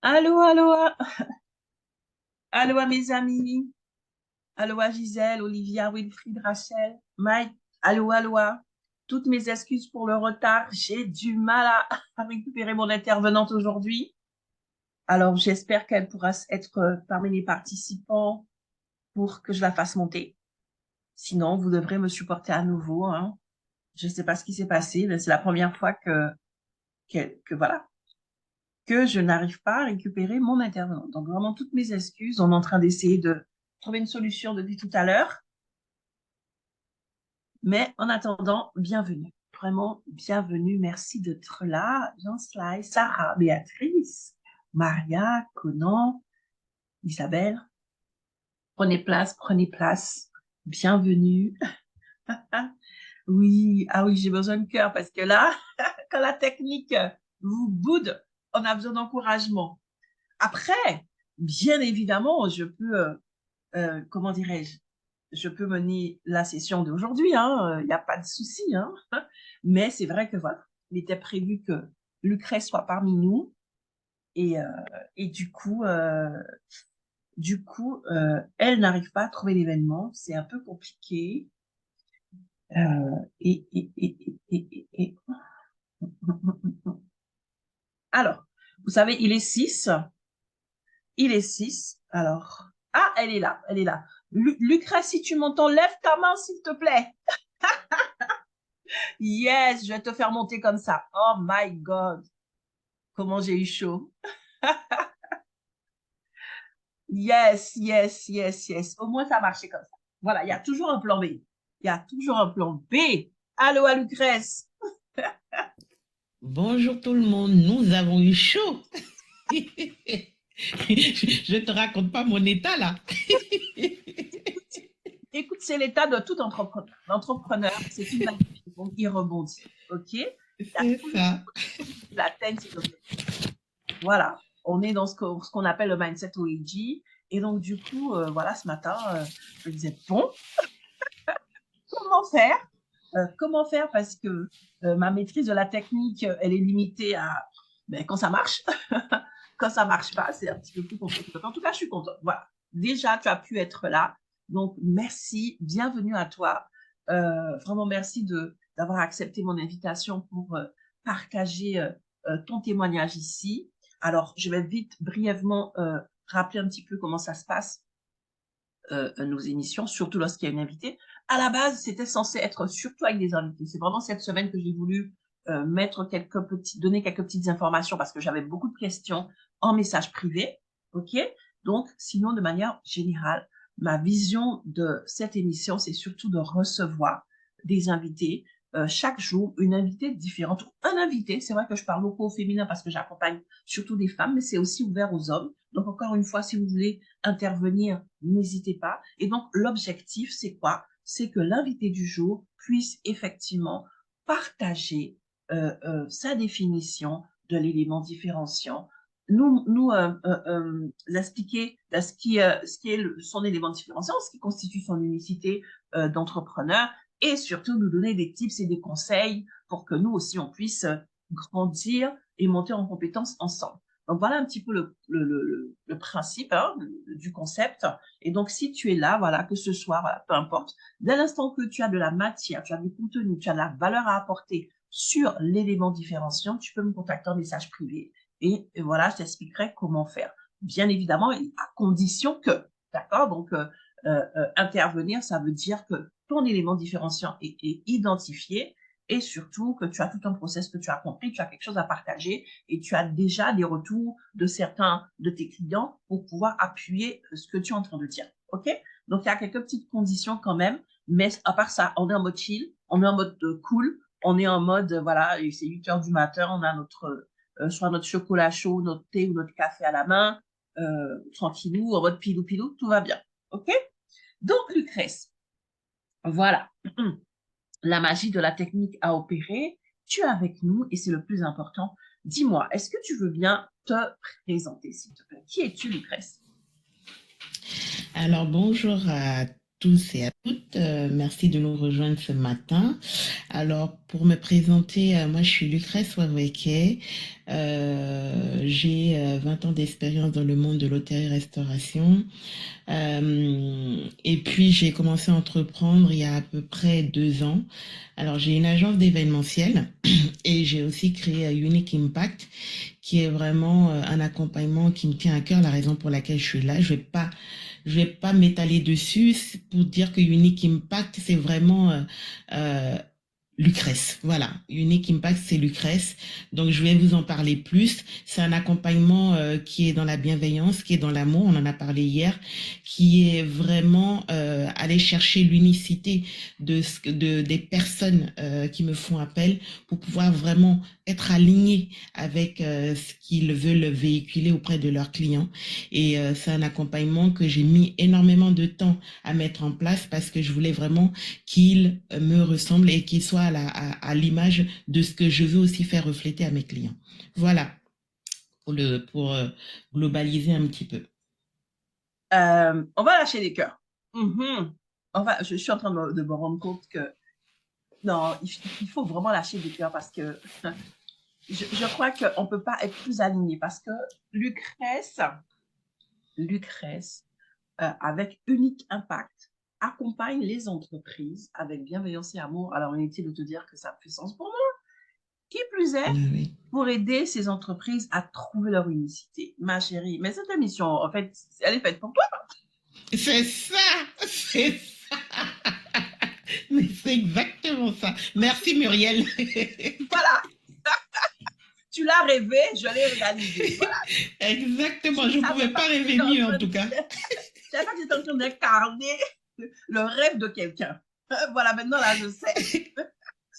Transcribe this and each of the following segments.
Allô, allô, allô à mes amis. Allô à Gisèle, Olivia, Wilfried, Rachel, Mike. Allô, allô. Toutes mes excuses pour le retard. J'ai du mal à récupérer mon intervenante aujourd'hui. Alors, j'espère qu'elle pourra être parmi les participants pour que je la fasse monter. Sinon, vous devrez me supporter à nouveau, hein. Je ne sais pas ce qui s'est passé, mais c'est la première fois voilà, que je n'arrive pas à récupérer mon intervenant. Donc, vraiment, toutes mes excuses. On est en train d'essayer de trouver une solution depuis tout à l'heure. Mais en attendant, bienvenue. Vraiment, bienvenue. Merci d'être là. Jean-Sly, Sarah, Béatrice, Maria, Conan, Isabelle. Prenez place, prenez place. Bienvenue. Oui, ah oui, j'ai besoin de cœur parce que là, quand la technique vous boude, on a besoin d'encouragement. Après, bien évidemment, je peux, comment dirais-je, je peux mener la session d'aujourd'hui, hein, il n'y a pas de souci, hein. Mais c'est vrai que voilà, il était prévu que Lucrèce soit parmi nous et, euh, et elle n'arrive pas à trouver l'événement, c'est un peu compliqué. Et, et, et, et. Alors, vous savez, il est 6. Alors, ah, elle est là, elle est là. Lucrèce, si tu m'entends, lève ta main, s'il te plaît. Yes, je vais te faire monter comme ça. Oh my God, comment j'ai eu chaud. Yes, yes, yes, yes. Au moins, ça a marché comme ça. Voilà, il y a toujours un plan B. Il y a toujours un plan B. Allô, à Lucrèce. Bonjour tout le monde, nous avons eu chaud. Je te raconte pas mon état là. Écoute, c'est l'état de tout entrepreneur. L'entrepreneur, c'est une magnifique, donc il rebondit. OK? Il y a C'est toujours ça. qu'il atteigne ses objectifs. Voilà, on est dans ce qu'on appelle le mindset OEG. Et donc, du coup, voilà, ce matin, je me disais, bon, comment faire? Comment faire? Parce que ma maîtrise de la technique, elle est limitée à ben, quand ça marche. Quand ça marche pas, c'est un petit peu plus compliqué. Donc, en tout cas, je suis contente. Voilà. Déjà, tu as pu être là. Donc, merci. Bienvenue à toi. Vraiment, merci d'avoir accepté mon invitation pour partager ton témoignage ici. Alors, je vais vite, brièvement, rappeler un petit peu comment ça se passe nos émissions, surtout lorsqu'il y a une invitée. À la base, c'était censé être surtout avec des invités. C'est vraiment cette semaine que j'ai voulu donner quelques petites informations parce que j'avais beaucoup de questions en message privé. OK? Donc, sinon, de manière générale, ma vision de cette émission, c'est surtout de recevoir des invités chaque jour, une invitée différente. Un invité, c'est vrai que je parle beaucoup au féminin parce que j'accompagne surtout des femmes, mais c'est aussi ouvert aux hommes. Donc, encore une fois, si vous voulez intervenir, n'hésitez pas. Et donc, l'objectif, c'est quoi? C'est que l'invité du jour puisse effectivement partager sa définition de l'élément différenciant, nous expliquer ce qui est son élément différenciant, ce qui constitue son unicité d'entrepreneur, et surtout nous donner des tips et des conseils pour que nous aussi, on puisse grandir et monter en compétences ensemble. Donc voilà un petit peu le principe hein, du concept. Et donc si tu es là, voilà, que ce soit, voilà, peu importe, dès l'instant que tu as de la matière, tu as du contenu, tu as de la valeur à apporter sur l'élément différenciant, tu peux me contacter en message privé. Et voilà, je t'expliquerai comment faire. Bien évidemment, à condition que, d'accord? Donc intervenir, ça veut dire que ton élément différenciant est identifié et surtout que tu as tout un process que tu as compris, tu as quelque chose à partager et tu as déjà des retours de certains de tes clients pour pouvoir appuyer ce que tu es en train de dire. OK? Donc, il y a quelques petites conditions quand même, mais à part ça, on est en mode chill, on est en mode cool, on est en mode, voilà, c'est 8 heures du matin, on a soit notre chocolat chaud, notre thé ou notre café à la main, tranquillou, en mode pilou-pilou, tout va bien. OK? Donc, Lucrèce, voilà. La magie de la technique à opérer. Tu es avec nous et c'est le plus important. Dis-moi, est-ce que tu veux bien te présenter, s'il te plaît? Qui es-tu, Lucrèce? Alors bonjour à tous et à toutes. Merci de nous rejoindre ce matin. Alors, pour me présenter, moi, je suis Lucrèce Waweke. J'ai 20 ans d'expérience dans le monde de l'hôtellerie-restauration. Et puis, j'ai commencé à entreprendre il y a à peu près 2 ans. Alors, j'ai une agence d'événementiel et j'ai aussi créé Unique Impact, qui est vraiment un accompagnement qui me tient à cœur, la raison pour laquelle je suis là. Je vais pas m'étaler dessus pour dire que Unique Impact, c'est vraiment euh, Lucrèce. Voilà, Unique Impact, c'est Lucrèce. Donc, je vais vous en parler plus. C'est un accompagnement qui est dans la bienveillance, qui est dans l'amour, on en a parlé hier, qui est vraiment aller chercher l'unicité des personnes qui me font appel pour pouvoir vraiment être aligné avec ce qu'ils veulent véhiculer auprès de leurs clients. Et c'est un accompagnement que j'ai mis énormément de temps à mettre en place parce que je voulais vraiment qu'il me ressemble et qu'il soit à l'image de ce que je veux aussi faire refléter à mes clients. Voilà, pour globaliser un petit peu. On va lâcher les cœurs. Je suis en train de me rendre compte que non, il faut vraiment lâcher les cœurs parce que je crois qu'on ne peut pas être plus aligné parce que Lucrèce, avec Unique Impact, accompagne les entreprises avec bienveillance et amour. Alors, inutile de te dire que ça fait sens pour moi. Qui plus est, Oui. pour aider ces entreprises à trouver leur unicité. Ma chérie, mais cette émission, en fait, elle est faite pour toi. C'est ça, c'est ça. Mais c'est exactement ça. Merci Muriel. Voilà, tu l'as rêvé, je l'ai réalisé. Voilà. Exactement, je ne savais pouvais pas pas que tu rêver étais en mieux en train tout de... cas. Je savais pas que tu étais en train d'incarner le rêve de quelqu'un. Voilà, maintenant là, je sais.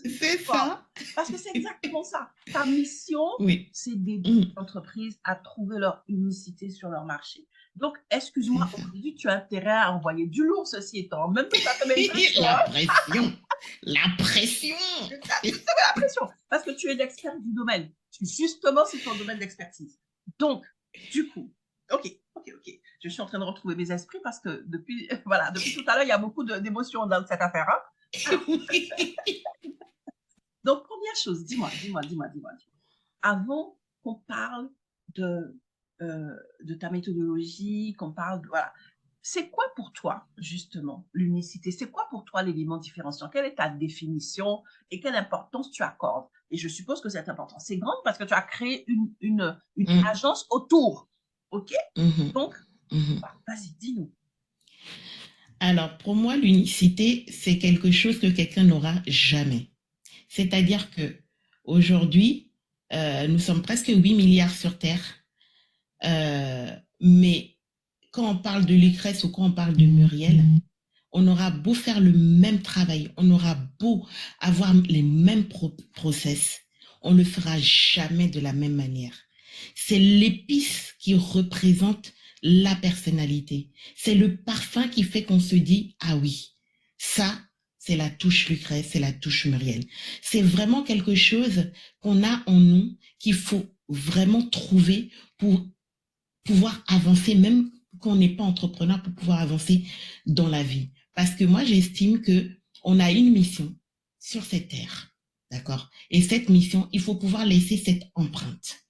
C'est Bon, ça. parce que c'est exactement ça. Ta mission, Oui. c'est d'aider Mm, les entreprises à trouver leur unicité sur leur marché. Donc, excuse-moi, c'est ça. aujourd'hui, tu as intérêt à envoyer du lourd, ceci étant. Même que ça te met une pression, La hein? pression. La pression. Tu te mets la pression parce que tu es l'expert du domaine. Justement, c'est ton domaine d'expertise. Donc, du coup, ok. Je suis en train de retrouver mes esprits parce que depuis, voilà, depuis tout à l'heure, il y a beaucoup d'émotions dans cette affaire. Hein? Alors, donc, première chose, dis-moi. Avant qu'on parle de, de ta méthodologie, qu'on parle de, voilà, c'est quoi pour toi, justement, l'unicité? C'est quoi pour toi l'élément différenciant? Quelle est ta définition et quelle importance tu accordes? Et je suppose que cette importance, c'est grande parce que tu as créé une Mm, agence autour. OK? mhm, Donc, mhm. vas-y, dis-nous. Alors, pour moi, l'unicité, c'est quelque chose que quelqu'un n'aura jamais. C'est-à-dire que aujourd'hui, nous sommes presque 8 milliards sur Terre, mais quand on parle de Lucrèce ou quand on parle de Muriel, on aura beau faire le même travail, on aura beau avoir les mêmes process, on ne le fera jamais de la même manière. C'est l'épice qui représente la personnalité. C'est le parfum qui fait qu'on se dit, ah oui, ça, c'est la touche Lucrèce, c'est la touche Muriel. C'est vraiment quelque chose qu'on a en nous qu'il faut vraiment trouver pour pouvoir avancer, même quand on n'est pas entrepreneur, pour pouvoir avancer dans la vie. Parce que moi, j'estime que on a une mission sur cette terre, d'accord? Et cette mission, il faut pouvoir laisser cette empreinte.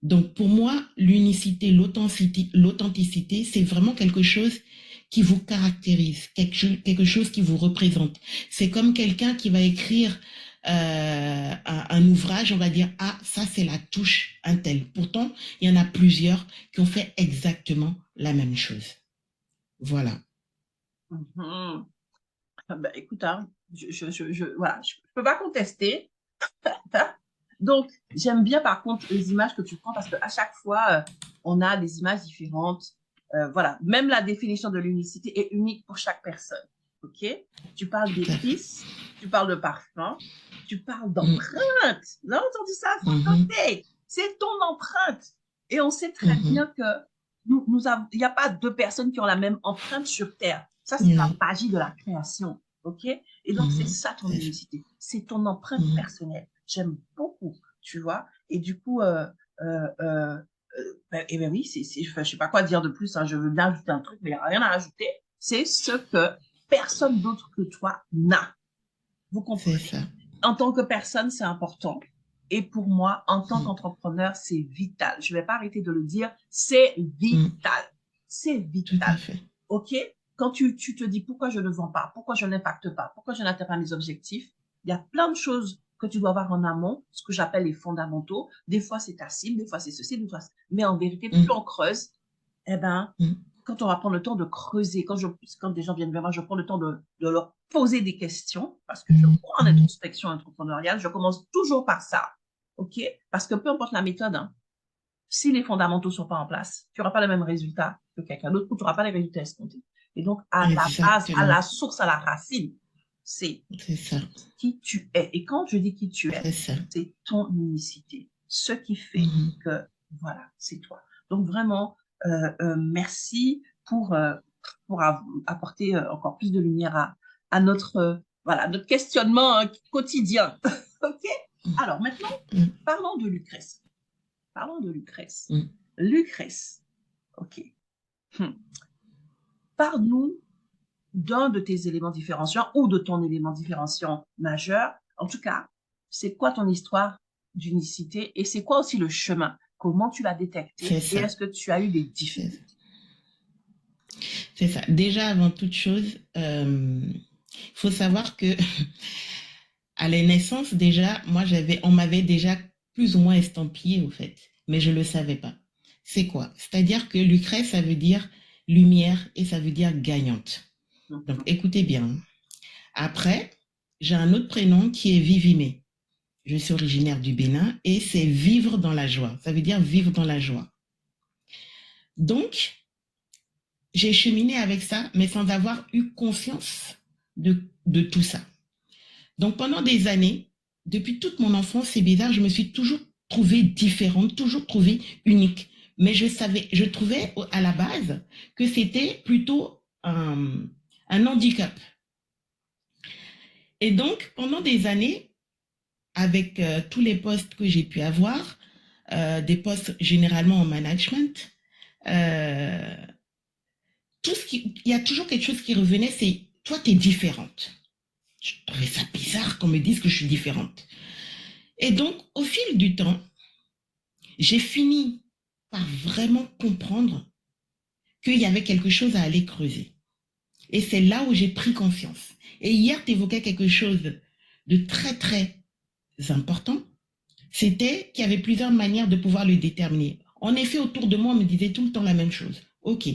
Donc, pour moi, l'unicité, l'authenticité, c'est vraiment quelque chose qui vous caractérise, quelque chose qui vous représente. C'est comme quelqu'un qui va écrire un ouvrage, on va dire, ah, ça c'est la touche un tel. Pourtant, il y en a plusieurs qui ont fait exactement la même chose. Voilà. Mhm. Ben, écoute, hein, voilà, je peux pas contester. Donc, j'aime bien par contre les images que tu prends parce qu'à chaque fois, on a des images différentes. Voilà, même la définition de l'unicité est unique pour chaque personne. OK? Tu parles Tout à fait. d'épices, tu parles de parfum, tu parles Mm, d'empreinte. Vous avez entendu ça? Faut mhm, noter. C'est ton empreinte. Et on sait très mhm. bien que il n'y a pas deux personnes qui ont la même empreinte sur Terre. Ça, c'est la Non. magie de la création. OK? Et donc, c'est Mhm, ça ton c'est ça. unicité. C'est ton empreinte Mhm, personnelle. J'aime beaucoup, tu vois. Et du coup, et ben oui, enfin, je sais pas quoi dire de plus. Hein, je veux bien ajouter un truc, mais il n'y a rien à ajouter. C'est ce que personne d'autre que toi n'a. Vous C'est comprenez? ça. En tant que personne, c'est important. Et pour moi, en tant Mm. qu'entrepreneur, c'est vital. Je ne vais pas arrêter de le dire, c'est Mm. vital. C'est Tout à vital. fait. OK? Quand tu te dis pourquoi je ne vends pas, pourquoi je n'impacte pas, pourquoi je n'atteins pas mes objectifs, il y a plein de choses que tu dois avoir en amont, ce que j'appelle les fondamentaux. Des fois, c'est ta cible, des fois, c'est ceci, des fois, mais en vérité, plus Mm. on creuse, eh ben, Mm. quand on va prendre le temps de creuser, quand des gens viennent vers moi, je prends le temps de leur poser des questions, parce que je crois en introspection entrepreneuriale, je commence toujours par ça, OK? Parce que peu importe la méthode, hein, si les fondamentaux ne sont pas en place, tu n'auras pas le même résultat que quelqu'un d'autre, ou tu n'auras pas les résultats escomptés. Et donc, à la base, à Exactement. la source, à la racine, c'est C'est ça. qui tu es. Et quand je dis qui tu es, C'est ça. c'est ton unicité, ce qui fait Mhm. que, voilà, c'est toi. Donc, vraiment, merci pour apporter encore plus de lumière à notre, voilà, notre questionnement quotidien. OK? Alors, maintenant, Mm. parlons de Lucrèce. Parlons de Lucrèce. Mm. Lucrèce, OK. Parle-nous d'un de tes éléments différenciants ou de ton élément différenciant majeur. En tout cas, c'est quoi ton histoire d'unicité et c'est quoi aussi le chemin? Comment tu l'as détecté C'est et ça. est-ce que tu as eu des C'est ça. difficultés? C'est ça. Déjà, avant toute chose, faut savoir que à la naissance, déjà, on m'avait déjà plus ou moins estampillé, au fait, mais je ne le savais pas. C'est quoi? C'est-à-dire que Lucrèce, ça veut dire lumière et ça veut dire gagnante. Donc, Mhm. écoutez bien. Après, j'ai un autre prénom qui est Vivimé. Je suis originaire du Bénin et c'est vivre dans la joie. Ça veut dire vivre dans la joie. Donc, j'ai cheminé avec ça, mais sans avoir eu conscience de tout ça. Donc pendant des années, depuis toute mon enfance, c'est bizarre, je me suis toujours trouvée différente, toujours trouvée unique. Mais je trouvais à la base que c'était plutôt un handicap. Et donc pendant des années, avec tous les postes que j'ai pu avoir, des postes généralement en management, euh, il y a toujours quelque chose qui revenait, c'est toi, tu es différente. Je trouvais ça bizarre qu'on me dise que je suis différente. Et donc, au fil du temps, j'ai fini par vraiment comprendre qu'il y avait quelque chose à aller creuser. Et c'est là où j'ai pris conscience. Et hier, tu évoquais quelque chose de très, très important. C'était qu'il y avait plusieurs manières de pouvoir le déterminer. En effet, autour de moi, on me disait tout le temps la même chose. OK.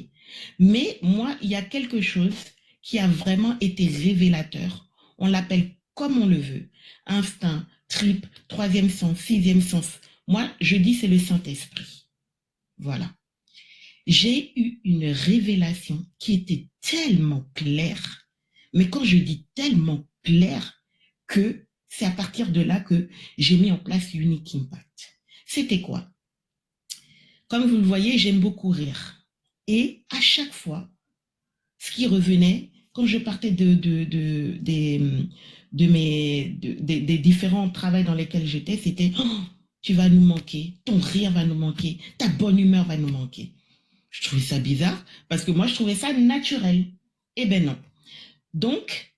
Mais moi, il y a quelque chose qui a vraiment été révélateur. On l'appelle comme on le veut. Instinct, trip, troisième sens, sixième sens. Moi, je dis c'est le Saint-Esprit. Voilà. J'ai eu une révélation qui était tellement claire. Mais quand je dis tellement claire, que c'est à partir de là que j'ai mis en place Unique Impact. C'était quoi? Comme vous le voyez, j'aime beaucoup rire. Et à chaque fois, ce qui revenait, quand je partais des différents travaux dans lesquels j'étais, c'était oh, tu vas nous manquer, ton rire va nous manquer, ta bonne humeur va nous manquer. Je trouvais ça bizarre parce que moi, je trouvais ça naturel. Eh ben non. Donc,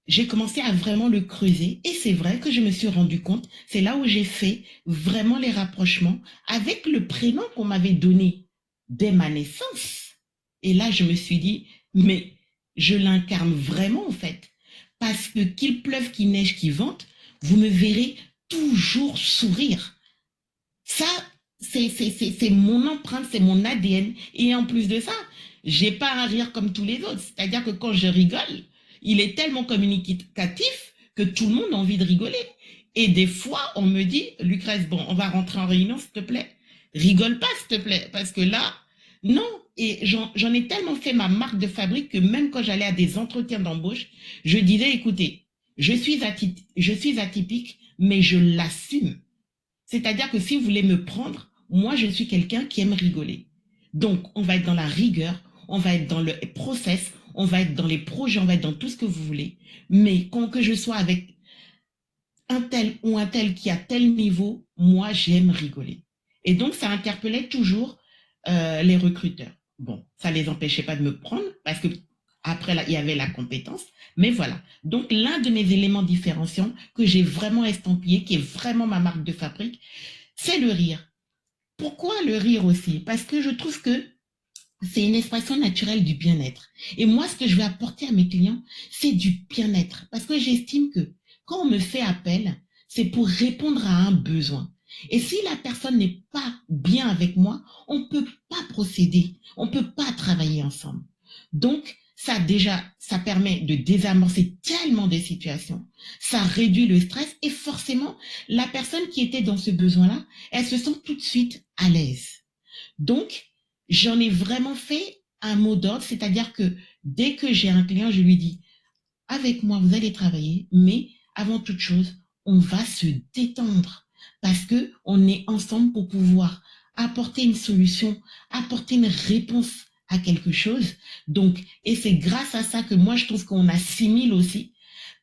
j'ai commencé à vraiment le creuser et c'est vrai que je me suis rendu compte, c'est là où j'ai fait vraiment les rapprochements avec le prénom qu'on m'avait donné dès ma naissance. Et là, je me suis dit, mais je l'incarne vraiment en fait. Parce que qu'il pleuve, qu'il neige, qu'il vente, vous me verrez toujours sourire. Ça, c'est mon empreinte, c'est mon ADN. Et en plus de ça, j'ai pas un rire comme tous les autres. C'est-à-dire que quand je rigole, il est tellement communicatif que tout le monde a envie de rigoler. Et des fois, on me dit, Lucrèce, bon, on va rentrer en réunion, s'il te plaît. Rigole pas, s'il te plaît. Parce que là, non. Et j'en ai tellement fait ma marque de fabrique que même quand j'allais à des entretiens d'embauche, je disais, écoutez, je suis atypique, mais je l'assume. C'est-à-dire que si vous voulez me prendre, moi, je suis quelqu'un qui aime rigoler. Donc, on va être dans la rigueur, on va être dans le process, on va être dans les projets, on va être dans tout ce que vous voulez. Mais quand que je sois avec un tel ou un tel qui a tel niveau, moi, j'aime rigoler. Et donc, ça interpellait toujours les recruteurs. Bon, ça ne les empêchait pas de me prendre parce que Après, là, il y avait la compétence. Mais voilà. Donc, l'un de mes éléments différenciants que j'ai vraiment estampillé, qui est vraiment ma marque de fabrique, c'est le rire. Pourquoi le rire aussi? Parce que je trouve que c'est une expression naturelle du bien-être. Et moi, ce que je vais apporter à mes clients, c'est du bien-être. Parce que j'estime que quand on me fait appel, c'est pour répondre à un besoin. Et si la personne n'est pas bien avec moi, on ne peut pas procéder, on ne peut pas travailler ensemble. Donc, ça déjà, ça permet de désamorcer tellement de situations. Ça réduit le stress et forcément, la personne qui était dans ce besoin-là, elle se sent tout de suite à l'aise. Donc, j'en ai vraiment fait un mot d'ordre, c'est-à-dire que dès que j'ai un client, je lui dis, avec moi, vous allez travailler, mais avant toute chose, on va se détendre parce que on est ensemble pour pouvoir apporter une solution, apporter une réponse à quelque chose. Donc, et c'est grâce à ça que moi, je trouve qu'on assimile aussi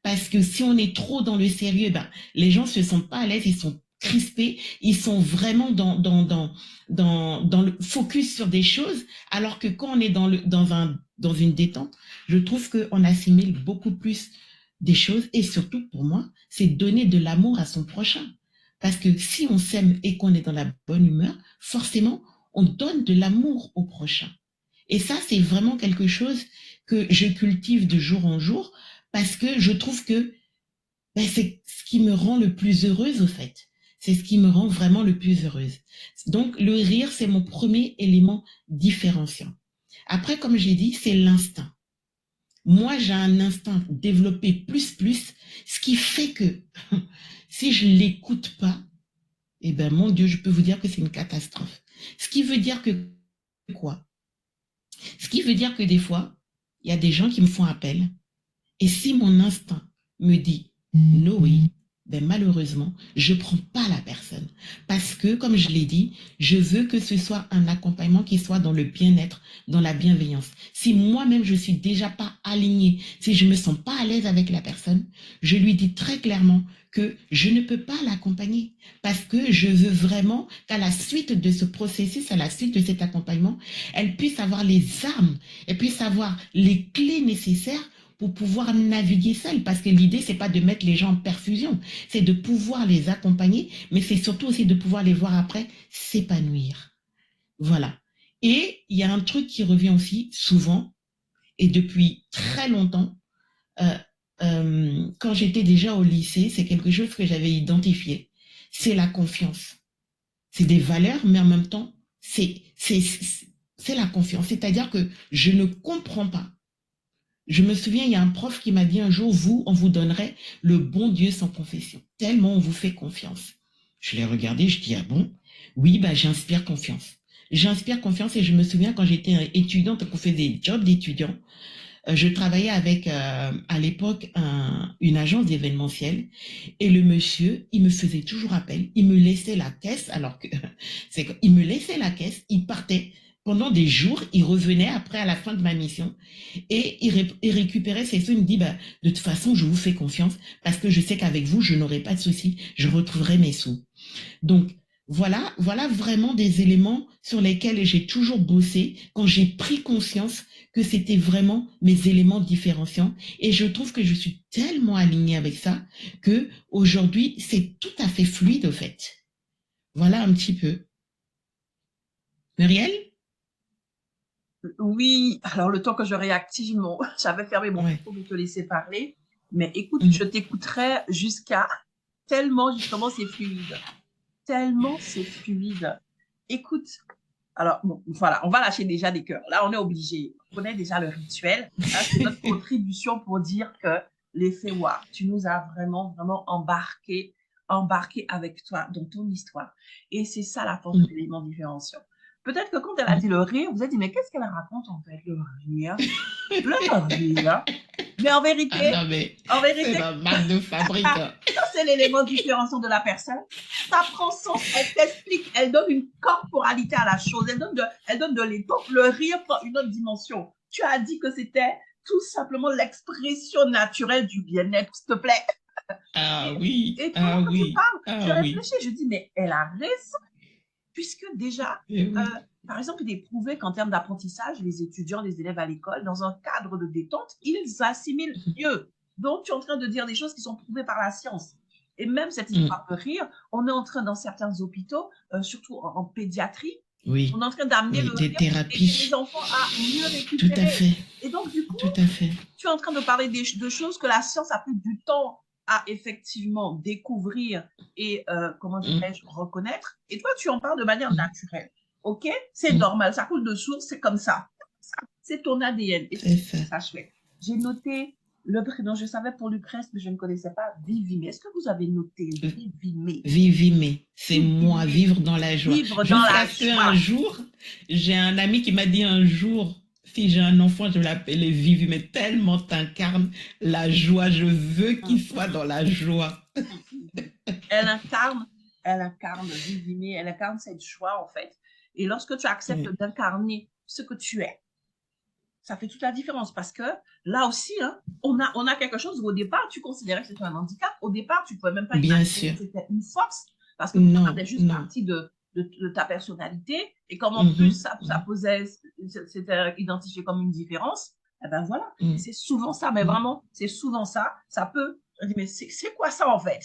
parce que si on est trop dans le sérieux, ben, les gens se sentent pas à l'aise, ils sont crispés, ils sont vraiment dans le focus sur des choses, alors que quand on est dans une détente, je trouve qu'on assimile beaucoup plus des choses et surtout pour moi, c'est donner de l'amour à son prochain. Parce que si on s'aime et qu'on est dans la bonne humeur, forcément, on donne de l'amour au prochain. Et ça, c'est vraiment quelque chose que je cultive de jour en jour parce que je trouve que ben, c'est ce qui me rend le plus heureuse au fait. C'est ce qui me rend vraiment le plus heureuse. Donc, le rire, c'est mon premier élément différenciant. Après, comme j'ai dit, c'est l'instinct. Moi, j'ai un instinct développé plus, ce qui fait que si je l'écoute pas, eh ben, mon Dieu, je peux vous dire que c'est une catastrophe. Ce qui veut dire que quoi? Ce qui veut dire que des fois, il y a des gens qui me font appel. Et si mon instinct me dit no oui, ben malheureusement, je ne prends pas la personne. Parce que, comme je l'ai dit, je veux que ce soit un accompagnement qui soit dans le bien-être, dans la bienveillance. Si moi-même, je suis déjà pas alignée, si je me sens pas à l'aise avec la personne, je lui dis très clairement que je ne peux pas l'accompagner. Parce que je veux vraiment qu'à la suite de ce processus, à la suite de cet accompagnement, elle puisse avoir les armes, elle puisse avoir les clés nécessaires pour pouvoir naviguer seul. Parce que l'idée, c'est pas de mettre les gens en perfusion, c'est de pouvoir les accompagner, mais c'est surtout aussi de pouvoir les voir après s'épanouir. Voilà. Et il y a un truc qui revient aussi souvent, et depuis très longtemps, quand j'étais déjà au lycée, c'est quelque chose que j'avais identifié. C'est la confiance. C'est des valeurs, mais en même temps, c'est la confiance. C'est-à-dire que je ne comprends pas. Je me souviens, il y a un prof qui m'a dit un jour, vous, on vous donnerait le bon Dieu sans confession, tellement on vous fait confiance. Je l'ai regardé, je dis, ah bon? Oui, bah, j'inspire confiance. J'inspire confiance et je me souviens quand j'étais étudiante, qu'on faisait des jobs d'étudiant, je travaillais avec, à l'époque, une agence d'événementiel et le monsieur, il me faisait toujours appel, il me laissait la caisse, alors que il me laissait la caisse, il partait pendant des jours, il revenait après à la fin de ma mission et il récupérait ses sous, il me dit, bah, de toute façon, je vous fais confiance parce que je sais qu'avec vous, je n'aurai pas de soucis, je retrouverai mes sous. Donc, voilà vraiment des éléments sur lesquels j'ai toujours bossé quand j'ai pris conscience que c'était vraiment mes éléments différenciants. Et je trouve que je suis tellement alignée avec ça que aujourd'hui, c'est tout à fait fluide, au fait. Voilà un petit peu. Muriel? Oui, alors le temps que je réactive, j'avais fermé mon Ouais. micro pour te laisser parler. Mais écoute, je Mhm. t'écouterai jusqu'à tellement justement c'est fluide. Tellement c'est fluide. Écoute, alors bon, voilà, on va lâcher déjà des cœurs. Là, on est obligé. On connaît déjà le rituel. Hein, c'est notre contribution pour dire que l'effet waouh, tu nous as vraiment embarqué avec toi dans ton histoire. Et c'est ça la force de Mhm. l'élément différenciant. Peut-être que quand elle a dit le rire, vous avez dit, mais qu'est-ce qu'elle raconte en fait, le rire? Le rire. Mais Ah non, mais en c'est vérité, ma marque de fabrique, hein. ça, c'est l'élément différenciant de la personne. Ça prend sens, elle t'explique, elle donne une corporalité à la chose, elle donne de l'étoffe. Le rire prend une autre dimension. Tu as dit que c'était tout simplement l'expression naturelle du bien-être, s'il te plaît. Ah oui, Et pendant ah que tu oui, parles, je ah oui. réfléchis, je dis, mais elle a raison, puisque déjà, Eh oui. par exemple, il est prouvé qu'en termes d'apprentissage, les étudiants, les élèves à l'école, dans un cadre de détente, ils assimilent mieux. Donc, tu es en train de dire des choses qui sont prouvées par la science. Et même cette histoire de rire, on est en train, dans certains hôpitaux, surtout en pédiatrie, on est en train d'amener le des rire et aider thérapies. les enfants à mieux Tout à récupérer. fait. Et donc, du coup, Tout à fait. tu es en train de parler de choses que la science a pris du temps à effectivement découvrir et, comment dirais-je, reconnaître. Et toi, tu en parles de manière naturelle. OK? C'est normal, ça coule de source, c'est comme ça. C'est ton ADN. Et c'est ça chouette. J'ai noté le prénom, je savais pour Lucrèce, mais je ne connaissais pas Vivimé. Est-ce que vous avez noté Vivimé? Vivimé, c'est moi, vivre dans la joie. Vivre dans la joie. Un jour, j'ai un ami qui m'a dit un jour, si j'ai un enfant, je vais l'appeler Vivimé, tellement t'incarnes la joie, je veux qu'il soit dans la joie. Elle incarne Vivimé, elle incarne cette joie en fait. Et lorsque tu acceptes d'incarner ce que tu es, ça fait toute la différence parce que là aussi, hein, on a quelque chose où au départ, tu considérais que c'était un handicap. Au départ, tu ne pouvais même pas imaginer que c'était une force parce que ça faisait juste partie de ta personnalité. Et comme en plus, ça posait, c'était identifié comme une différence, eh ben voilà, c'est souvent ça. Mais vraiment, c'est souvent ça. Ça peut, mais c'est quoi ça en fait?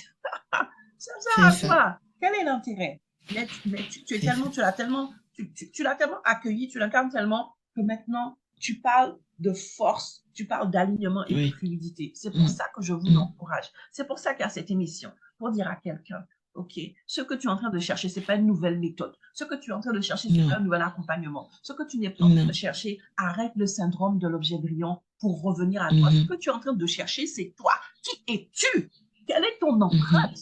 Ça sert à quoi? Quel est l'intérêt? Mais tu l'as tellement accueilli, tu l'incarnes tellement que maintenant, tu parles de force, tu parles d'alignement et de fluidité. C'est pour ça que je vous encourage. C'est pour ça qu'il y a cette émission, pour dire à quelqu'un, OK, ce que tu es en train de chercher, ce n'est pas une nouvelle méthode. Ce que tu es en train de chercher, ce n'est pas un nouvel accompagnement. Ce que tu n'es pas en train de chercher, arrête le syndrome de l'objet brillant pour revenir à toi. Ce que tu es en train de chercher, c'est toi. Qui es-tu? Quelle est ton empreinte?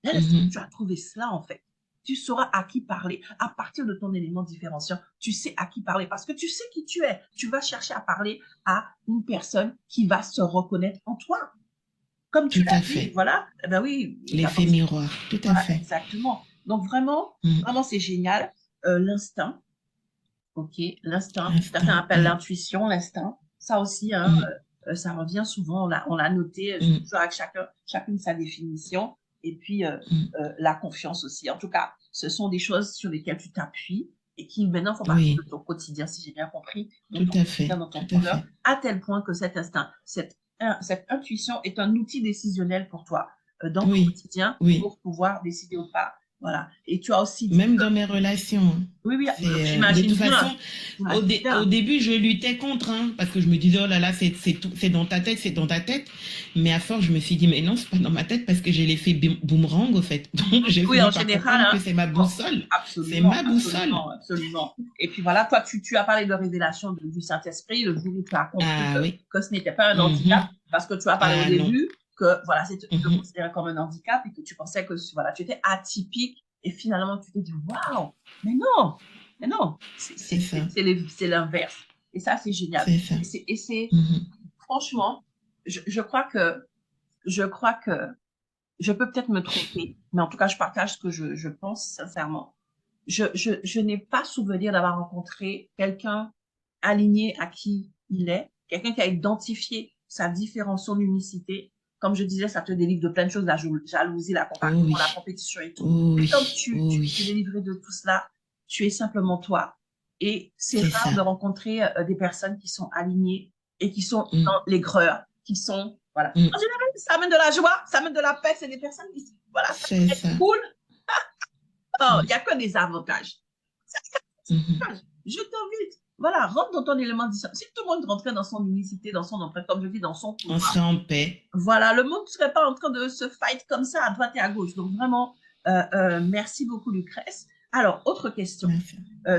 Est-ce que tu as trouvé cela en fait? Tu sauras à qui parler. À partir de ton élément différenciant, tu sais à qui parler parce que tu sais qui tu es. Tu vas chercher à parler à une personne qui va se reconnaître en toi. Comme tu l'as dit, voilà. Eh ben oui. L'effet miroir, tout à fait. Exactement. Donc vraiment, vraiment c'est génial. L'instinct, OK, l'instinct, certains appellent l'intuition, l'instinct. Ça aussi, hein, ça revient souvent, on l'a noté, toujours avec chacune sa définition. Et puis, la confiance aussi. En tout cas, ce sont des choses sur lesquelles tu t'appuies et qui maintenant font partie de ton quotidien, si j'ai bien compris, dans ton quotidien, dans ton bonheur, à tel point que cet instinct, cette intuition est un outil décisionnel pour toi dans ton quotidien pour pouvoir décider ou pas. Voilà. Et tu as aussi dit même dans mes relations. Oui, j'imagine. De toute façon, au début, je luttais contre, parce que je me disais, oh là là, c'est dans ta tête, c'est dans ta tête. Mais à force, je me suis dit, mais non, c'est pas dans ma tête parce que j'ai l'effet boomerang, au fait. Donc, j'ai fini en par général, comprendre que c'est ma boussole. C'est ma boussole. Absolument. Et puis voilà, toi, tu as parlé de révélation du Saint-Esprit, le jour où tu as compris que ce n'était pas un handicap, parce que tu as parlé au début que voilà, c'était considéré comme un handicap et que tu pensais que voilà, tu étais atypique et finalement tu t'es dit waouh, mais non, c'est l'inverse. Et ça, c'est génial. Et c'est franchement, je crois que je peux peut-être me tromper, mais en tout cas, je partage ce que je pense sincèrement. Je n'ai pas souvenir d'avoir rencontré quelqu'un aligné à qui il est, quelqu'un qui a identifié sa différence, son unicité. Comme je disais, ça te délivre de plein de choses, la jalousie, la comparaison, la compétition et tout. Et comme tu es délivré de tout cela, tu es simplement toi. Et c'est rare de rencontrer des personnes qui sont alignées et qui sont dans l'aigreur, qui sont, voilà. En général, ça amène de la joie, ça amène de la paix, c'est des personnes qui, voilà, c'est cool. Oh, il n'y a que des avantages. Je t'invite. Voilà, rentre dans ton élément d'histoire. Si tout le monde rentrait dans son unicité, dans son empreinte, comme je dis, dans son pouvoir. On serait en paix. Voilà, le monde ne serait pas en train de se fight comme ça à droite et à gauche. Donc vraiment, merci beaucoup Lucrèce. Alors, autre question.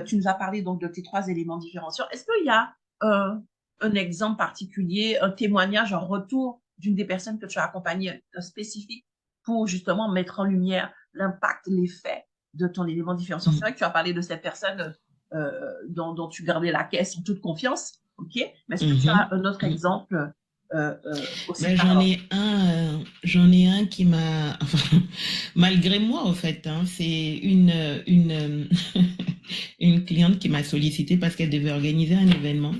Tu nous as parlé donc de tes 3 éléments différenciants. Est-ce qu'il y a un exemple particulier, un témoignage, un retour d'une des personnes que tu as accompagnées spécifique pour justement mettre en lumière l'impact, l'effet de ton élément différenciant? C'est vrai que tu as parlé de cette personne dont tu gardais la caisse en toute confiance, ok? Mais est-ce que tu as un autre exemple aussi? J'en ai un qui m'a, enfin, malgré moi en fait, c'est une cliente qui m'a sollicité parce qu'elle devait organiser un événement.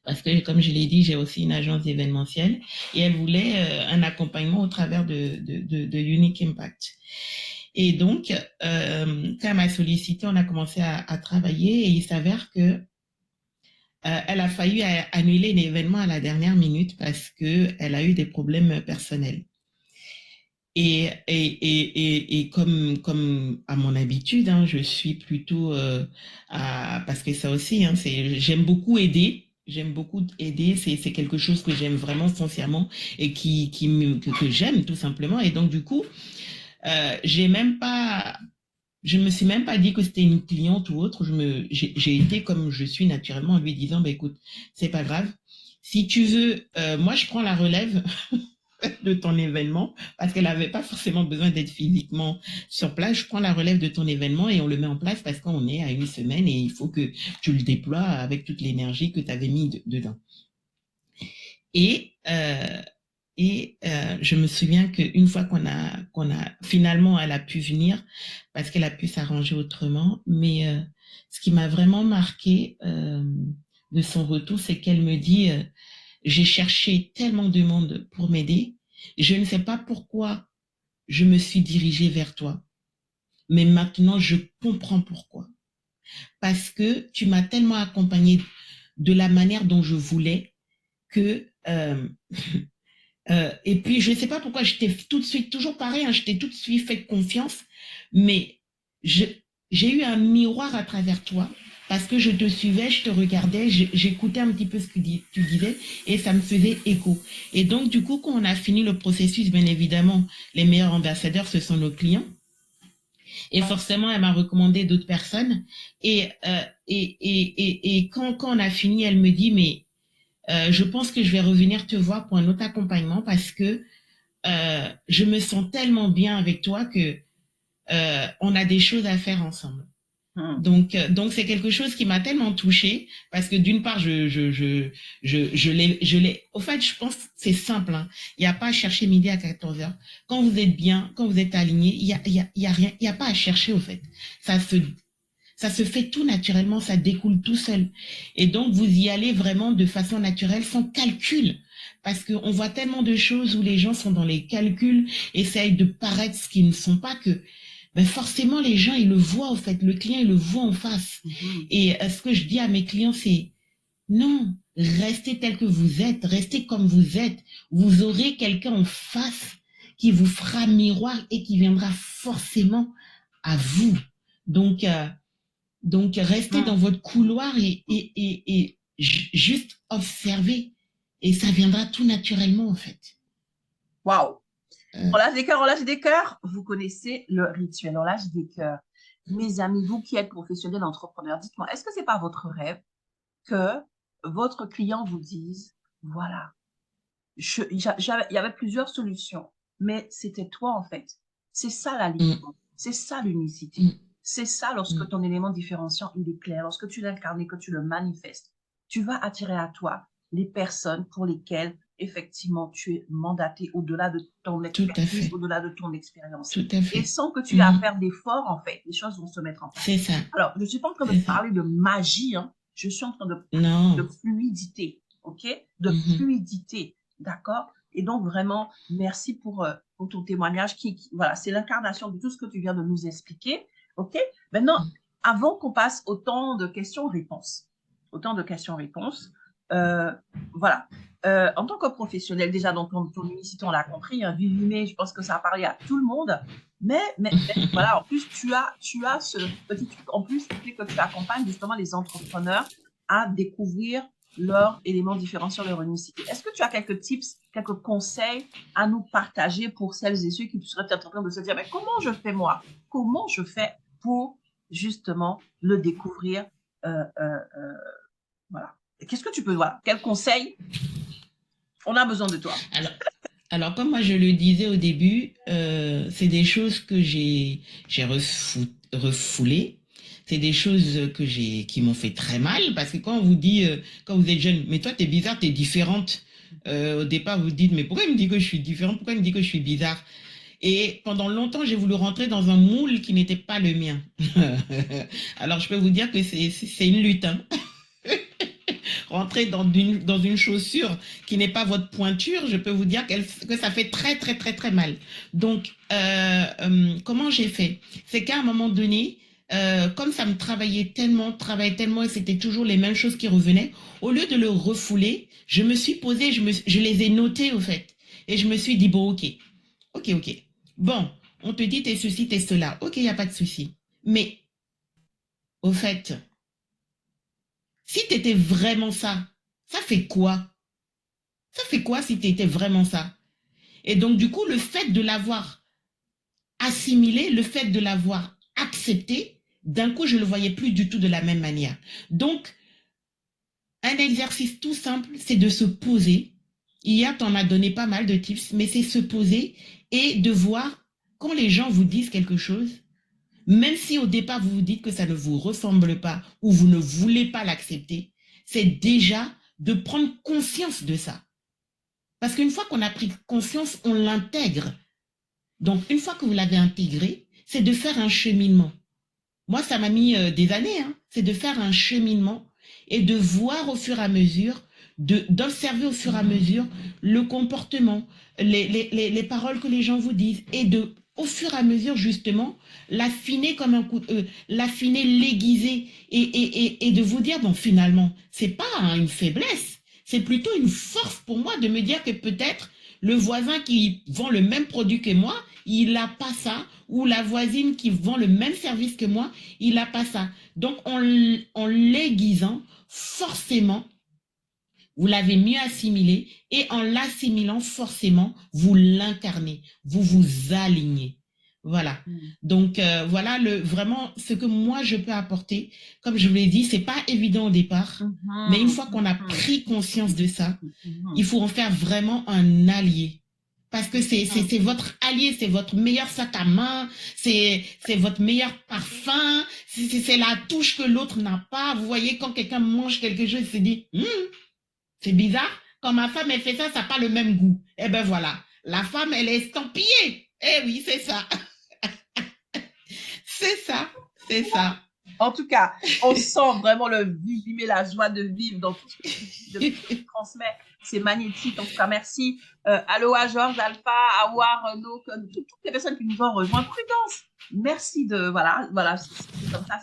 Parce que, comme je l'ai dit, j'ai aussi une agence événementielle et elle voulait un accompagnement au travers de Unique Impact. Et donc, quand elle m'a sollicité, on a commencé à travailler et il s'avère que elle a failli annuler l'événement à la dernière minute parce qu'elle a eu des problèmes personnels. Et comme à mon habitude, hein, je suis plutôt parce que ça aussi, hein, j'aime beaucoup aider. J'aime beaucoup aider, c'est quelque chose que j'aime vraiment foncièrement et que j'aime tout simplement. Et donc, du coup, j'ai même pas, je me suis même pas dit que c'était une cliente ou autre. J'ai été comme je suis naturellement en lui disant, bah, écoute, c'est pas grave. Si tu veux, moi, je prends la relève de ton événement parce qu'elle n'avait pas forcément besoin d'être physiquement sur place. Je prends la relève de ton événement et on le met en place parce qu'on est à une semaine et il faut que tu le déploies avec toute l'énergie que tu avais mis dedans. Et, euh, je me souviens qu'une fois qu'on a finalement, elle a pu venir parce qu'elle a pu s'arranger autrement. Mais ce qui m'a vraiment marqué de son retour, c'est qu'elle me dit j'ai cherché tellement de monde pour m'aider. Je ne sais pas pourquoi je me suis dirigée vers toi, mais maintenant je comprends pourquoi. Parce que tu m'as tellement accompagnée de la manière dont je voulais que et puis, je ne sais pas pourquoi je t'ai tout de suite, toujours pareil, hein, je t'ai tout de suite fait confiance, mais j'ai eu un miroir à travers toi parce que je te suivais, je te regardais, j'écoutais un petit peu ce que tu disais et ça me faisait écho. Et donc, du coup, quand on a fini le processus, bien évidemment, les meilleurs ambassadeurs, ce sont nos clients. Et forcément, elle m'a recommandé d'autres personnes. Et quand on a fini, elle me dit, mais je pense que je vais revenir te voir pour un autre accompagnement parce que je me sens tellement bien avec toi que on a des choses à faire ensemble. Donc c'est quelque chose qui m'a tellement touchée parce que d'une part, je l'ai. Au fait, je pense que c'est simple. Hein. Il n'y a pas à chercher midi à 14 heures. Quand vous êtes bien, quand vous êtes aligné, il y a rien, il y a pas à chercher au fait. Ça se fait tout naturellement, ça découle tout seul. Et donc, vous y allez vraiment de façon naturelle, sans calcul. Parce qu'on voit tellement de choses où les gens sont dans les calculs, essayent de paraître ce qu'ils ne sont pas, que ben forcément, les gens, ils le voient, en fait. Le client, il le voit en face. Et ce que je dis à mes clients, c'est non, restez tel que vous êtes, restez comme vous êtes. Vous aurez quelqu'un en face qui vous fera miroir et qui viendra forcément à vous. Donc, restez dans votre couloir et juste observer. Et ça viendra tout naturellement, en fait. Waouh! On lâche des cœurs, on lâche des cœurs. Vous connaissez le rituel, on lâche des cœurs. Mes amis, vous qui êtes professionnels entrepreneurs, dites-moi, est-ce que c'est pas votre rêve que votre client vous dise, voilà, il y avait plusieurs solutions, mais c'était toi en fait. C'est ça la l'alignement, c'est ça l'unicité. C'est ça lorsque ton élément différenciant, il est clair, lorsque tu l'incarnes et que tu le manifestes, tu vas attirer à toi les personnes pour lesquelles effectivement tu es mandaté au-delà de ton expertise, au-delà de ton expérience. Et sans que tu aies à faire d'efforts, en fait, les choses vont se mettre en place. C'est ça. Alors, je ne suis pas en train de parler de magie, hein. Je suis en train de parler de fluidité, ok? De fluidité, d'accord? Et donc, vraiment, merci pour ton témoignage voilà, c'est l'incarnation de tout ce que tu viens de nous expliquer, ok? Maintenant, avant qu'on passe au temps de questions-réponses, voilà. En tant que professionnel, déjà, dans ton unicité, on l'a compris, hein, Vivimé, je pense que ça a parlé à tout le monde. Mais voilà, en plus, tu as ce petit truc en plus qui fait que tu accompagnes justement les entrepreneurs à découvrir leurs éléments différenciants, leur unicité. Est-ce que tu as quelques tips, quelques conseils à nous partager pour celles et ceux qui seraient peut-être en train de se dire, mais comment je fais moi? Comment je fais pour justement le découvrir? Voilà. Qu'est-ce que tu peux, voilà, quel conseil? On a besoin de toi. Alors, comme moi je le disais au début, c'est des choses que j'ai refoulées. C'est des choses qui m'ont fait très mal parce que quand on vous dit, quand vous êtes jeune, mais toi t'es bizarre, t'es différente. Au départ, vous dites, mais pourquoi il me dit que je suis différente? Pourquoi il me dit que je suis bizarre? Et pendant longtemps, j'ai voulu rentrer dans un moule qui n'était pas le mien. Alors, je peux vous dire que c'est une lutte. Hein. rentrer dans une chaussure qui n'est pas votre pointure, je peux vous dire que ça fait très, très, très, très mal. Donc, comment j'ai fait? C'est qu'à un moment donné, comme ça me travaillait tellement, et c'était toujours les mêmes choses qui revenaient, au lieu de le refouler, je me suis posée, je les ai notés au fait. Et je me suis dit, bon, ok. Bon, on te dit t'es ceci, t'es cela. Ok, il n'y a pas de souci. Mais, au fait, si tu étais vraiment ça, ça fait quoi? Ça fait quoi si tu étais vraiment ça? Et donc, du coup, le fait de l'avoir assimilé, le fait de l'avoir accepté, d'un coup, je ne le voyais plus du tout de la même manière. Donc, un exercice tout simple, c'est de se poser. Hier, tu en as donné pas mal de tips, mais c'est se poser et de voir quand les gens vous disent quelque chose, même si au départ vous vous dites que ça ne vous ressemble pas ou vous ne voulez pas l'accepter, c'est déjà de prendre conscience de ça. Parce qu'une fois qu'on a pris conscience, on l'intègre. Donc, une fois que vous l'avez intégré, c'est de faire un cheminement. Moi, ça m'a mis des années, hein. C'est de faire un cheminement et de voir au fur et à mesure, d'observer au fur et à mesure le comportement, les paroles que les gens vous disent et de, au fur et à mesure, justement, l'affiner comme un coup, l'affiner, l'aiguiser et de vous dire, bon, finalement, c'est pas une faiblesse, c'est plutôt une force pour moi de me dire que peut-être le voisin qui vend le même produit que moi, il n'a pas ça, ou la voisine qui vend le même service que moi, il n'a pas ça. Donc, en l'aiguisant, forcément, vous l'avez mieux assimilé et en l'assimilant, forcément, vous l'incarnez, vous vous alignez. Voilà. Donc, voilà vraiment ce que moi, je peux apporter. Comme je vous l'ai dit, c'est pas évident au départ, mais une fois qu'on a pris conscience de ça, il faut en faire vraiment un allié. Parce que c'est votre allié, c'est votre meilleur sac à main, c'est votre meilleur parfum, c'est la touche que l'autre n'a pas. Vous voyez, quand quelqu'un mange quelque chose, il se dit, c'est bizarre, quand ma femme elle fait ça, ça n'a pas le même goût. Eh ben voilà, la femme, elle est estampillée. Eh oui, c'est ça. C'est ça. En tout cas, on sent vraiment le vivre, la joie de vivre dans tout ce que tu transmets. C'est magnifique. En tout cas, merci. Aloha, Georges, Alpha, Awa, Renaud, toutes les personnes qui nous ont rejoints. Prudence. Merci de, voilà, c'est comme ça.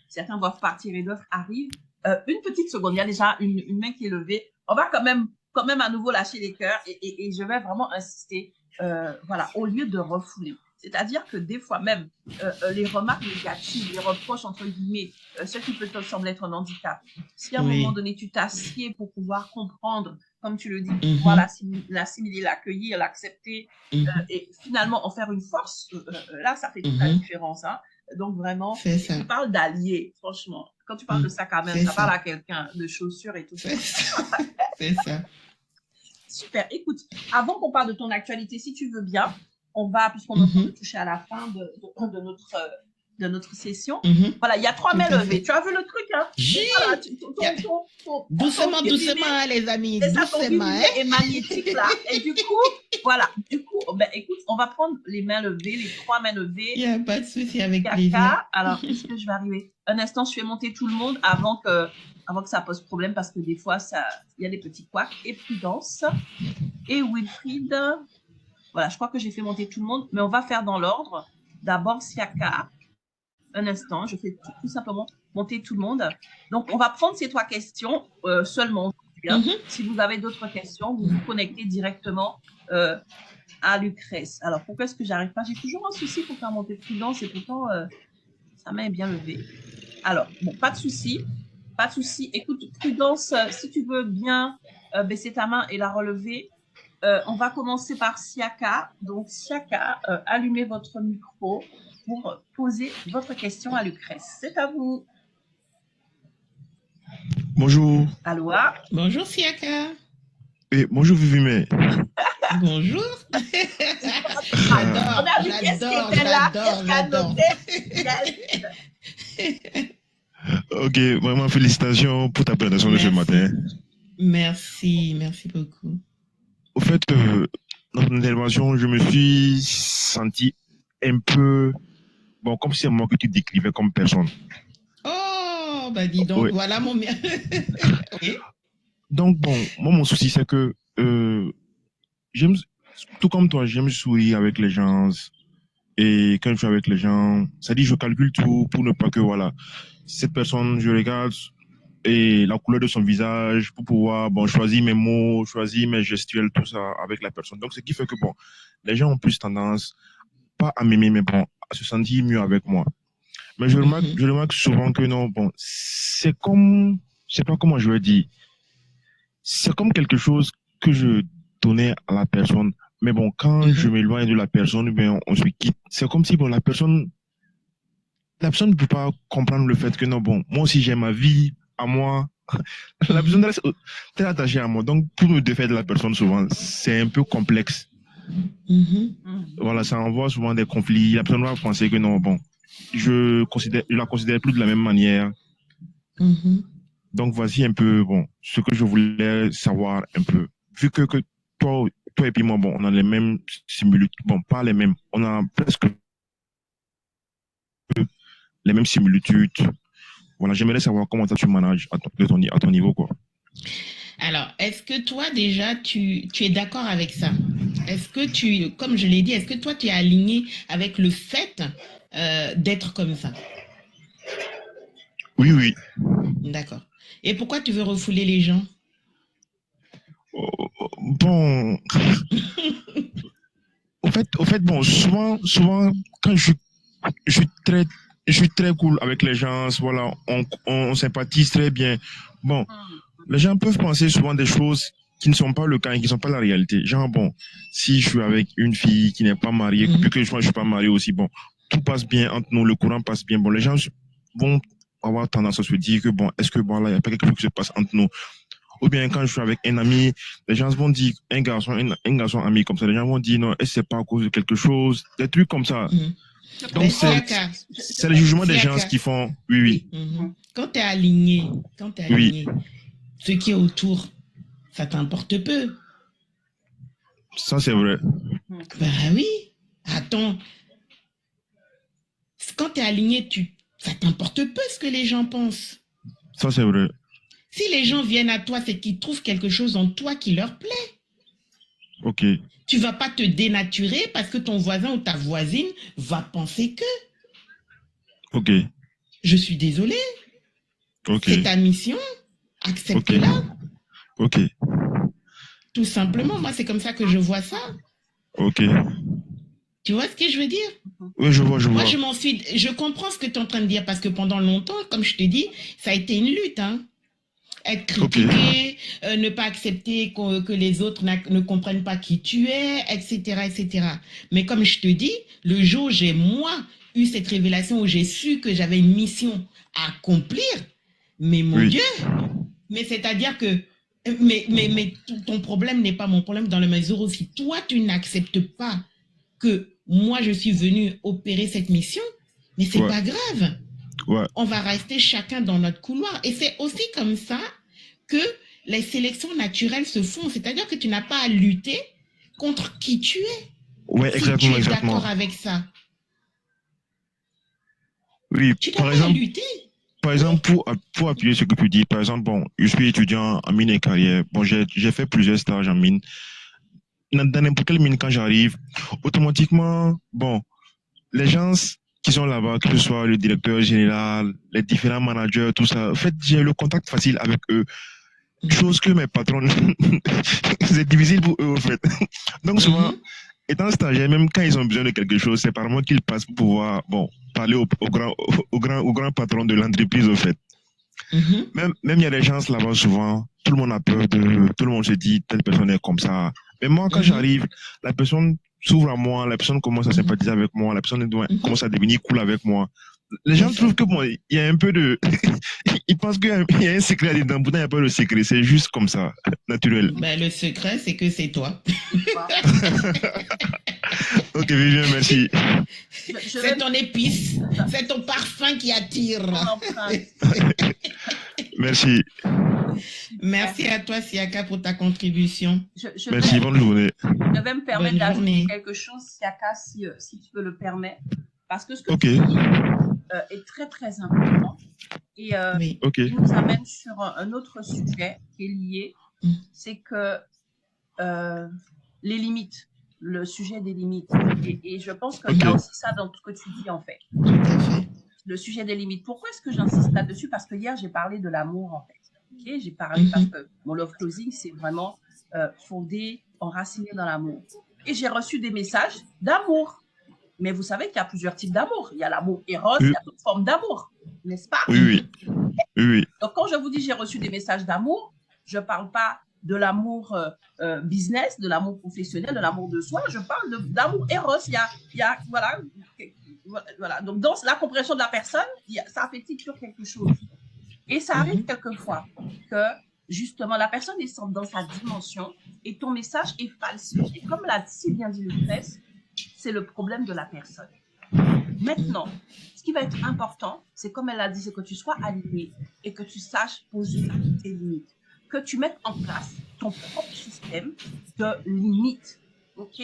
Certains doivent partir et d'autres arrivent. Une petite seconde. Il y a déjà une main qui est levée. On va quand même à nouveau lâcher les cœurs et je vais vraiment insister. Voilà, au lieu de refouler. C'est-à-dire que des fois même, les remarques négatives, les reproches, entre guillemets, ce qui peut te sembler être un handicap, si à un moment donné, tu t'assieds pour pouvoir comprendre, comme tu le dis, pour pouvoir l'assimiler, l'accueillir, l'accepter, et finalement en faire une force, là, ça fait toute la différence. Hein. Donc vraiment, tu parles d'alliés, franchement. Quand tu parles de sac à main, ça parle à quelqu'un, de chaussures et tout ça. C'est ça. Super. Écoute, avant qu'on parle de ton actualité, si tu veux bien, on va, puisqu'on est en train de toucher à la fin de notre session. Voilà, il y a 3 mains levées. Tu as vu le truc, hein? Voilà, doucement, les amis. Doucement, est magnétique, là. Et du coup, voilà. Ben, écoute, on va prendre les mains levées, les 3 mains levées. Il n'y a pas de souci, avec plaisir. Alors, est-ce que je vais arriver? Un instant, je fais monter tout le monde avant que ça pose problème, parce que des fois, il y a des petits couacs. Et Prudence. Et Wilfried. Voilà, je crois que j'ai fait monter tout le monde, mais on va faire dans l'ordre. D'abord, Siaka. Un instant, je fais tout simplement monter tout le monde. Donc, on va prendre ces 3 questions seulement. Si vous avez d'autres questions, vous vous connectez directement à Lucrèce. Alors, pourquoi est-ce que j'arrive pas? J'ai toujours un souci pour faire monter Prudence et pourtant, sa main est bien levée. Alors, bon, pas de souci. Pas de souci. Écoute, Prudence, si tu veux bien baisser ta main et la relever, on va commencer par Siaka. Donc, Siaka, allumez votre micro pour poser votre question à Lucrèce. C'est à vous. Bonjour. Aloha. Bonjour, Siaka. Et bonjour, Vivimé. Bonjour. J'adore. Ok, vraiment félicitations pour ta présentation de ce matin. Merci beaucoup. Au fait, dans ton intervention, je me suis senti un peu, bon, comme si c'est moi que tu décrivais comme personne. Oh, bah dis donc, oui. Voilà mon mien. Oui. Donc, bon, moi, mon souci, c'est que j'aime, tout comme toi, j'aime sourire avec les gens. Et quand je suis avec les gens, ça dit, je calcule tout pour ne pas que, voilà, cette personne, je regarde et la couleur de son visage pour pouvoir, bon, choisir mes mots, choisir mes gestuels, tout ça avec la personne. Donc, ce qui fait que, bon, les gens ont plus tendance, pas à m'aimer, mais bon, à se sentir mieux avec moi. Mais je Mhm, remarque souvent que non, bon, c'est comme, je sais pas comment je vais dire, c'est comme quelque chose que je donnais à la personne. Mais bon, quand je mhm, m'éloigne de la personne, ben, on se quitte. C'est comme si, bon, la personne ne peut pas comprendre le fait que non, bon, moi aussi j'ai ma vie à moi. La personne mhm, reste très attachée à moi. Donc, pour me défaire de la personne, souvent, c'est un peu complexe. mhm, Mhm. Voilà, ça envoie souvent des conflits. La personne va penser que non, bon, je la considère plus de la même manière. mhm. Donc, voici un peu, bon, ce que je voulais savoir un peu. Vu que toi et puis moi, bon, on a les mêmes similitudes. Bon, pas les mêmes. On a presque les mêmes similitudes. Voilà, j'aimerais savoir comment toi tu manages à ton niveau, quoi. Alors, est-ce que toi déjà, tu es d'accord avec ça? Est-ce que tu, comme je l'ai dit, est-ce que toi tu es aligné avec le fait d'être comme ça? Oui, oui. D'accord. Et pourquoi tu veux refouler les gens? Bon, au fait, bon, souvent, quand je suis très, je suis très cool avec les gens, voilà, on sympathise très bien. Bon, Mhm. les gens peuvent penser souvent des choses qui ne sont pas le cas et qui ne sont pas la réalité. Genre, bon, si je suis avec une fille qui n'est pas mariée, vu Mhm, que je ne suis pas marié aussi, bon, tout passe bien entre nous, le courant passe bien. Bon, les gens vont avoir tendance à se dire que, bon, est-ce que, bon, là, il n'y a pas quelque chose qui se passe entre nous? Ou bien quand je suis avec un ami, les gens vont dire, un garçon ami comme ça, les gens vont dire, non, est-ce que c'est pas à cause de quelque chose? Des trucs comme ça. mhm. Je Donc, Ben, comprends. Siaka, c'est le jugement des gens Siaka, qui font, oui, oui, Oui. mhm. Mhm. Quand tu es oui, aligné, ce qui est autour, ça t'importe peu. ça c'est vrai. Ben oui. Attends, quand tu es aligné, ça t'importe peu ce que les gens pensent. Ça c'est vrai. Si les gens viennent à toi, c'est qu'ils trouvent quelque chose en toi qui leur plaît. Ok, Tu vas pas te dénaturer parce que ton voisin ou ta voisine va penser que. ok, Je suis désolée, ok, c'est ta mission, ok, accepte-la. ok, Tout simplement, moi, c'est comme ça que je vois ça. ok. Tu vois ce que je veux dire? Mhm. Oui, je vois, je Moi, vois. je comprends ce que tu es en train de dire parce que pendant longtemps, comme je te dis, ça a été une lutte, hein. Être Ok, critiqué, ne pas accepter que les autres ne comprennent pas qui tu es, etc., etc. Mais comme je te dis, le jour où j'ai, moi, eu cette révélation, où j'ai su que j'avais une mission à accomplir, mais mon oui, Dieu, mais c'est-à-dire que, mais ton problème n'est pas mon problème dans la mesure où si toi, tu n'acceptes pas que moi, je suis venu opérer cette mission, mais c'est ouais, pas grave. ouais, On va rester chacun dans notre couloir. Et c'est aussi comme ça que les sélections naturelles se font. C'est-à-dire que tu n'as pas à lutter contre qui tu es, ouais, si tu exactement, es exactement. d'accord avec ça. Oui, Tu n'as pas à lutter. par Oui. exemple, pour appuyer ce que tu dis, par exemple, bon, je suis étudiant en mine et carrière. Bon, j'ai fait plusieurs stages en mine. Dans n'importe quelle mine, quand j'arrive, automatiquement, bon, les gens qui sont là-bas, que ce soit le directeur général, les différents managers, tout ça, en fait, j'ai le contact facile avec eux. Mhm. Chose que mes patrons, c'est difficile pour eux, en fait. Donc, souvent, Mhm. étant stagiaire, même quand ils ont besoin de quelque chose, c'est par moi qu'ils passent pour pouvoir, bon, parler au grand patron de l'entreprise, en fait. Mhm. Même il y a des gens là-bas, souvent, tout le monde a peur tout le monde se dit, telle personne est comme ça. Mais moi, quand Mhm. j'arrive, la personne s'ouvre à moi, la personne commence à Mhm. sympathiser avec moi, la personne Mhm. commence à devenir cool avec moi. Les C'est gens ça. trouvent que bon, il y a un peu de, ils pensent qu'il y a un secret là-dedans. Pourtant, il n'y a pas de secret. C'est juste comme ça, naturel. Mhm. Ben, le secret, c'est que c'est toi. Voilà. Ok, Vivien, merci. Je vais C'est ton mettre épice. ça, C'est ton parfum qui attire. ton empreinte. Merci. Super. Merci à toi, Siaka, pour ta contribution. Je Merci. vais, Bonne journée. je vais me permettre Bonne d'ajouter journée. quelque chose, Siaka, si tu peux le permettre. Parce que ce que Ok. tu dis est très, très important. Et Oui. Ok. il nous amène sur un autre sujet qui est lié. c'est que les limites, le sujet des limites. Et je pense qu'il y a aussi ça dans tout ce que tu dis, en fait. Tout à fait. Le sujet des limites. Pourquoi est-ce que j'insiste là-dessus? Parce que hier, j'ai parlé de l'amour, en fait. Okay, j'ai parlé parce que mon love closing, c'est vraiment fondé, enraciné dans l'amour. Et j'ai reçu des messages d'amour. Mais vous savez qu'il y a plusieurs types d'amour. Il y a l'amour éros, il y a d'autres formes d'amour, n'est-ce pas? Oui. Donc, quand je vous dis j'ai reçu des messages d'amour, je ne parle pas de l'amour business, de l'amour professionnel, de l'amour de soi. Je parle d'amour éros. Il y a voilà. Donc, dans la compréhension de la personne, ça appétit sur quelque chose. Et ça arrive quelquefois que, justement, la personne est dans sa dimension et ton message est falsifié. Et comme l'a si bien dit Lucrèce, c'est le problème de la personne. Maintenant, ce qui va être important, c'est comme elle l'a dit, c'est que tu sois aligné et que tu saches poser tes limites. Que tu mettes en place ton propre système de limites. OK?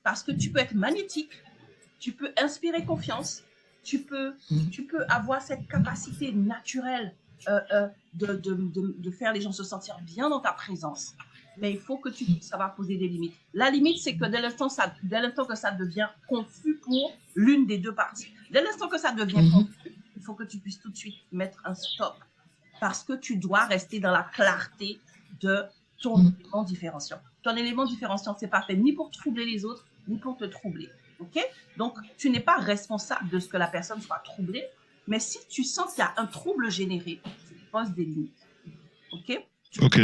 Parce que tu peux être magnétique, tu peux inspirer confiance, tu peux avoir cette capacité naturelle de faire les gens se sentir bien dans ta présence. Mais il faut que tu puisses savoir poser des limites. La limite, c'est que dès l'instant que ça devient confus pour l'une des deux parties, dès l'instant que ça devient confus, il faut que tu puisses tout de suite mettre un stop. Parce que tu dois rester dans la clarté de ton élément différenciant. Ton élément différenciant, c'est pas fait ni pour troubler les autres, ni pour te troubler. OK? Donc, tu n'es pas responsable de ce que la personne soit troublée, mais si tu sens qu'il y a un trouble généré, tu poses des limites. OK? OK.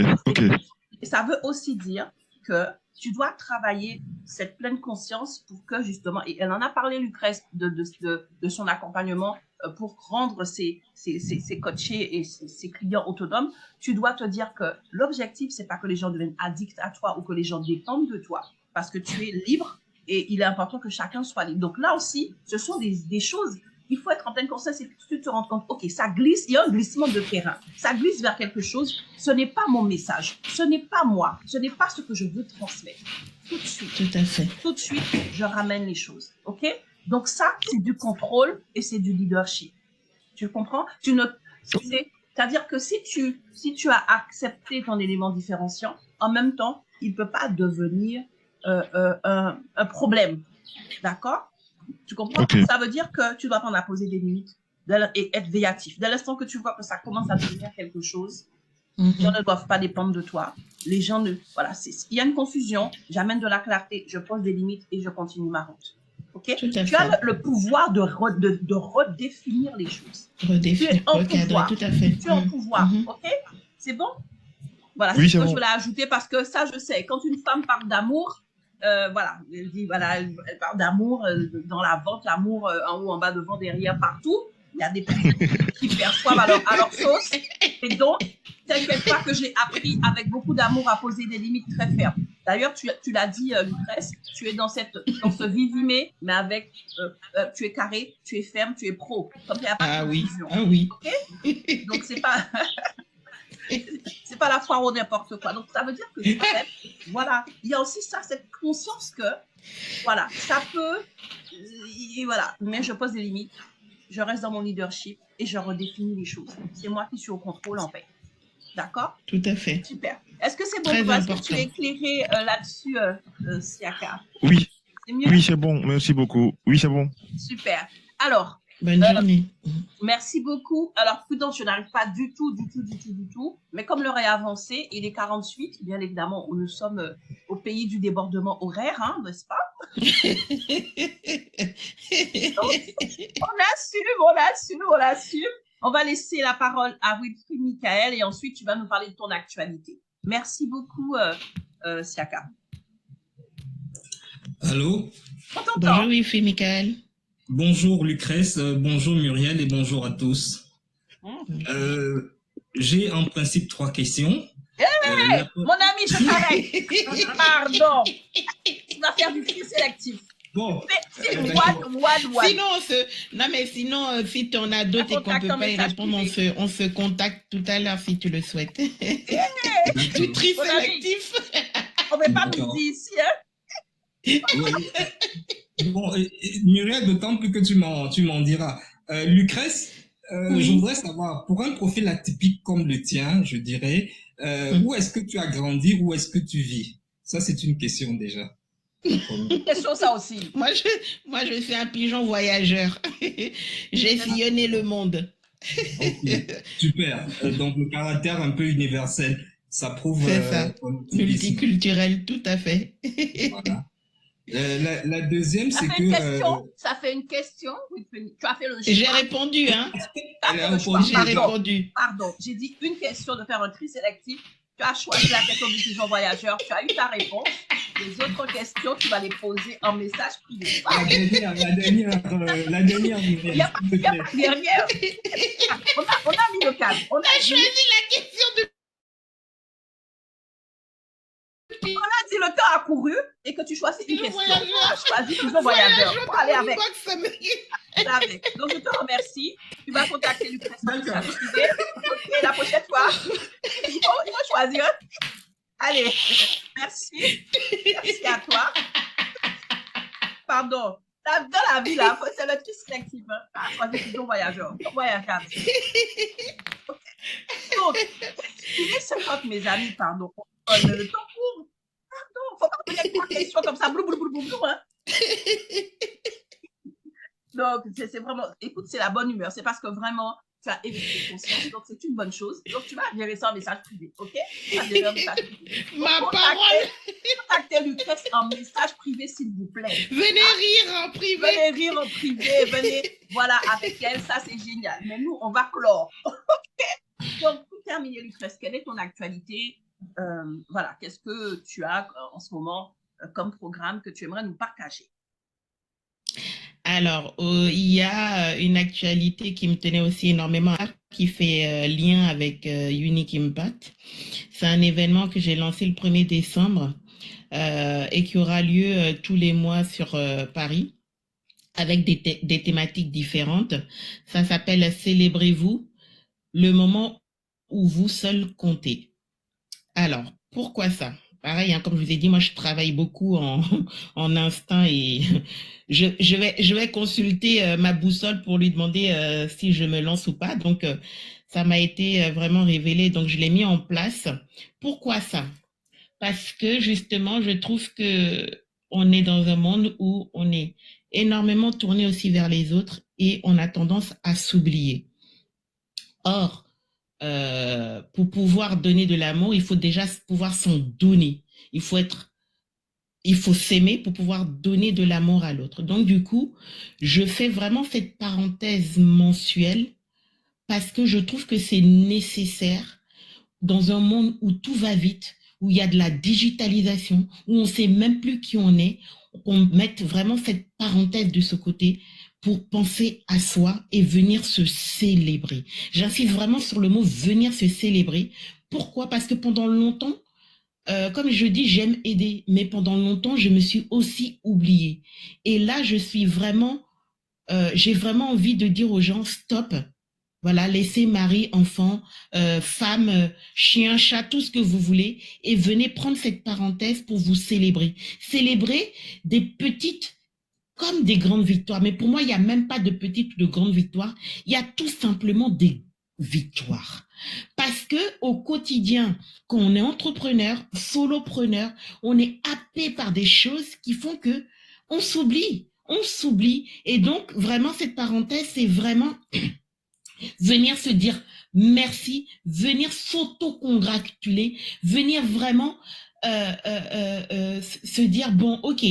Et ça veut aussi dire que tu dois travailler cette pleine conscience pour que justement, et elle en a parlé Lucrèce de son accompagnement pour rendre ses coachés et ses clients autonomes, tu dois te dire que l'objectif, c'est pas que les gens deviennent addicts à toi ou que les gens dépendent de toi, parce que tu es libre et il est important que chacun soit libre. Donc là aussi, ce sont des choses. Il faut être en pleine conscience et tout de suite te rendre compte, OK, ça glisse, il y a un glissement de terrain. Ça glisse vers quelque chose. Ce n'est pas mon message. Ce n'est pas moi. Ce n'est pas ce que je veux transmettre. Tout de suite. Tout à fait. Tout de suite, je ramène les choses. OK? Donc ça, c'est du contrôle et c'est du leadership. Tu comprends? C'est-à-dire que si tu as accepté ton élément différenciant, en même temps, il ne peut pas devenir un problème. D'accord? Tu comprends? Okay. Ça veut dire que tu dois apprendre à poser des limites et être véatif. Dès l'instant que tu vois que ça commence à devenir quelque chose, les gens ne doivent pas dépendre de toi. Les gens ne... Voilà, il y a une confusion, j'amène de la clarté, je pose des limites et je continue ma route. OK? Tu as le pouvoir de redéfinir les choses. Redéfinir, tu es en pouvoir. Tout à fait. Tu es en pouvoir. OK? C'est bon? Voilà, oui, c'est ce que je voulais ajouter parce que ça, je sais, quand une femme parle d'amour, voilà, elle dit, voilà, elle parle d'amour dans la vente, l'amour en haut, en bas, devant, derrière, partout. Il y a des personnes qui perçoivent à leur sauce. Et donc, t'inquiète pas que j'ai appris avec beaucoup d'amour à poser des limites très fermes. D'ailleurs, tu l'as dit, Lucrèce, tu es dans ce vivimé, mais avec, tu es carré, tu es ferme, tu es pro. Comme il n'y a pas de confusion. Ah oui. Okay? Donc, c'est pas la foire ou n'importe quoi. Donc, ça veut dire que, voilà, il y a aussi ça, cette conscience que, voilà, ça peut, et voilà, mais je pose des limites, je reste dans mon leadership et je redéfinis les choses. C'est moi qui suis au contrôle, en fait. D'accord? Tout à fait. Super. Est-ce que c'est bon pour toi? Est-ce que tu es éclairé là-dessus, Siaka? Oui. C'est mieux? Oui, c'est bon. Merci beaucoup. Oui, c'est bon. Super. Alors, bonne journée. Merci beaucoup. Alors, prudence, je n'arrive pas du tout. Mais comme l'heure est avancée, il est 48, bien évidemment, nous sommes au pays du débordement horaire, hein, n'est-ce pas? Donc, on assume. On va laisser la parole à Wilfried Michael et ensuite, tu vas nous parler de ton actualité. Merci beaucoup, Siaka. Allô? Bonjour, Wilfried Michael. Bonjour Lucrèce, bonjour Muriel et bonjour à tous. J'ai en principe 3 questions. Mon ami, je t'arrête. Pardon. Tu vas faire du tri sélectif. Bon. Sinon, si tu en as d'autres et qu'on ne peut pas y répondre, on se contacte tout à l'heure si tu le souhaites. Du tri sélectif. On ne va pas nous dire ici, hein? Bon, Muriel, d'autant plus que tu m'en diras. Lucrèce, Je Oui. voudrais savoir, pour un profil atypique comme le tien, je dirais, où est-ce que tu as grandi, où est-ce que tu vis? Ça, c'est une question déjà. La première. Question ça aussi. Moi, je suis un pigeon voyageur. J'ai sillonné le monde. Ok, super. Donc, le caractère un peu universel, ça prouve C'est ça. ton atypisme. Multiculturel, tout à fait. Voilà. La deuxième, Ça c'est fait que une question. Ça fait une question. Oui, tu as fait le J'ai choix. répondu, hein. Tu as elle fait a le choix. répondu J'ai déjà. répondu. Pardon. J'ai dit une question de faire un tri sélectif. Tu as choisi la question du pigeon voyageur. Tu as eu ta réponse. Les autres questions, tu vas les poser en message privé. La dernière, Il n'y a Muriel, pas, s'il te il y a pas plaît. de dernière. On a mis le cadre. On T'as a dit, choisi la question de... si le temps a couru et que tu choisis une pigeon question. Tu voyageur. as choisi pigeon voyageur. Voyageur Faut dans aller mon avec. inbox, ça me... Avec. Donc, je te remercie. Tu vas contacter Lucrèce en D'accord. message privé. Ok, la prochaine fois, il faut choisir. Allez, merci. Merci à toi. Pardon. Dans la vie, là, c'est le tri sélectif. Hein. Tu as choisi pigeon voyageur. Voyageur. Ok. Donc, 50 mes amis, pardon. Le temps court. Pardon, faut pas poser 3 questions comme ça. Blou, blou, blou, blou, blou, hein. Donc, c'est vraiment, écoute, c'est la bonne humeur. C'est parce que vraiment, tu as éveillé tes consciences. Donc, c'est une bonne chose. Donc, tu vas gérer ça en message privé. OK? Tu vas gérer en message privé. Donc, Ma parole. contactez Lucrèce en message privé, s'il vous plaît. Venez rire en privé. Venez rire en privé. Venez, voilà, avec elle. Ça, c'est génial. Mais nous, on va clore. OK? Donc, pour terminer, Lucrèce, quelle est ton actualité? Voilà, qu'est-ce que tu as en ce moment comme programme que tu aimerais nous partager? Alors, il y a une actualité qui me tenait aussi énormément à cœur, qui fait lien avec Unique Impact. C'est un événement que j'ai lancé le 1er décembre et qui aura lieu tous les mois sur Paris avec des thématiques différentes. Ça s'appelle Célébrez-vous, le moment où vous seul comptez. Alors, pourquoi ça? Pareil, hein, comme je vous ai dit, moi je travaille beaucoup en instinct et je vais consulter ma boussole pour lui demander si je me lance ou pas. Donc, ça m'a été vraiment révélé, donc je l'ai mis en place. Pourquoi ça? Parce que justement, je trouve que on est dans un monde où on est énormément tourné aussi vers les autres et on a tendance à s'oublier. Or, pour pouvoir donner de l'amour, il faut déjà pouvoir s'en donner. Il faut s'aimer pour pouvoir donner de l'amour à l'autre. Donc, du coup, je fais vraiment cette parenthèse mensuelle parce que je trouve que c'est nécessaire dans un monde où tout va vite, où il y a de la digitalisation, où on ne sait même plus qui on est, qu'on mette vraiment cette parenthèse de ce côté pour penser à soi et venir se célébrer. J'insiste vraiment sur le mot venir se célébrer. Pourquoi? Parce que pendant longtemps, comme je dis, j'aime aider, mais pendant longtemps, je me suis aussi oubliée. Et là, j'ai vraiment envie de dire aux gens, stop, voilà, laissez mari, enfant, femme, chien, chat, tout ce que vous voulez, et venez prendre cette parenthèse pour vous célébrer. Célébrer des petites comme des grandes victoires. Mais pour moi, il n'y a même pas de petites ou de grandes victoires. Il y a tout simplement des victoires. Parce que au quotidien, quand on est entrepreneur, solopreneur, on est happé par des choses qui font que on s'oublie. On s'oublie. Et donc, vraiment, cette parenthèse, c'est vraiment venir se dire merci, venir s'auto-congratuler, venir vraiment se dire, bon, ok,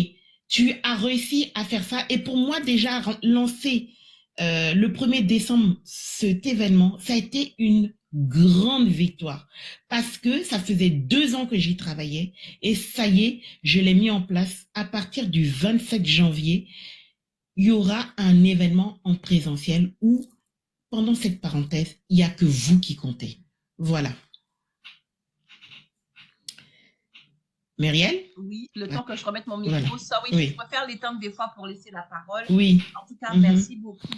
tu as réussi à faire ça. Et pour moi, déjà, lancer le 1er décembre cet événement, ça a été une grande victoire parce que ça faisait 2 ans que j'y travaillais et ça y est, je l'ai mis en place. À partir du 27 janvier, il y aura un événement en présentiel où pendant cette parenthèse, il n'y a que vous qui comptez. Voilà. Muriel? Oui, le temps que je remette mon micro, Voilà. ça, oui, Oui. je préfère l'éteindre des fois pour laisser la parole. Oui. En tout cas, merci beaucoup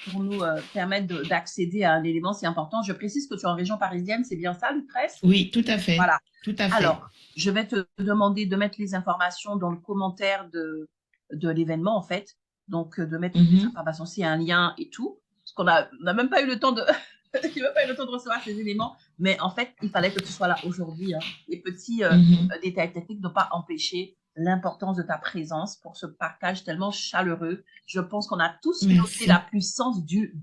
pour nous permettre d'accéder à un élément si important. Je précise que tu es en région parisienne, c'est bien ça, Lucrèce? Oui, tout à fait. Voilà. Tout à fait. Alors, je vais te demander de mettre les informations dans le commentaire de l'événement, en fait. Donc, de mettre toutes les informations, s'il y a un lien et tout. parce qu'on n'a même pas eu le temps de... J'ai même pas eu le temps de recevoir ces éléments, mais en fait, il fallait que tu sois là aujourd'hui. Hein. Les petits détails techniques n'ont pas empêché l'importance de ta présence pour ce partage tellement chaleureux. Je pense qu'on a tous noté la puissance du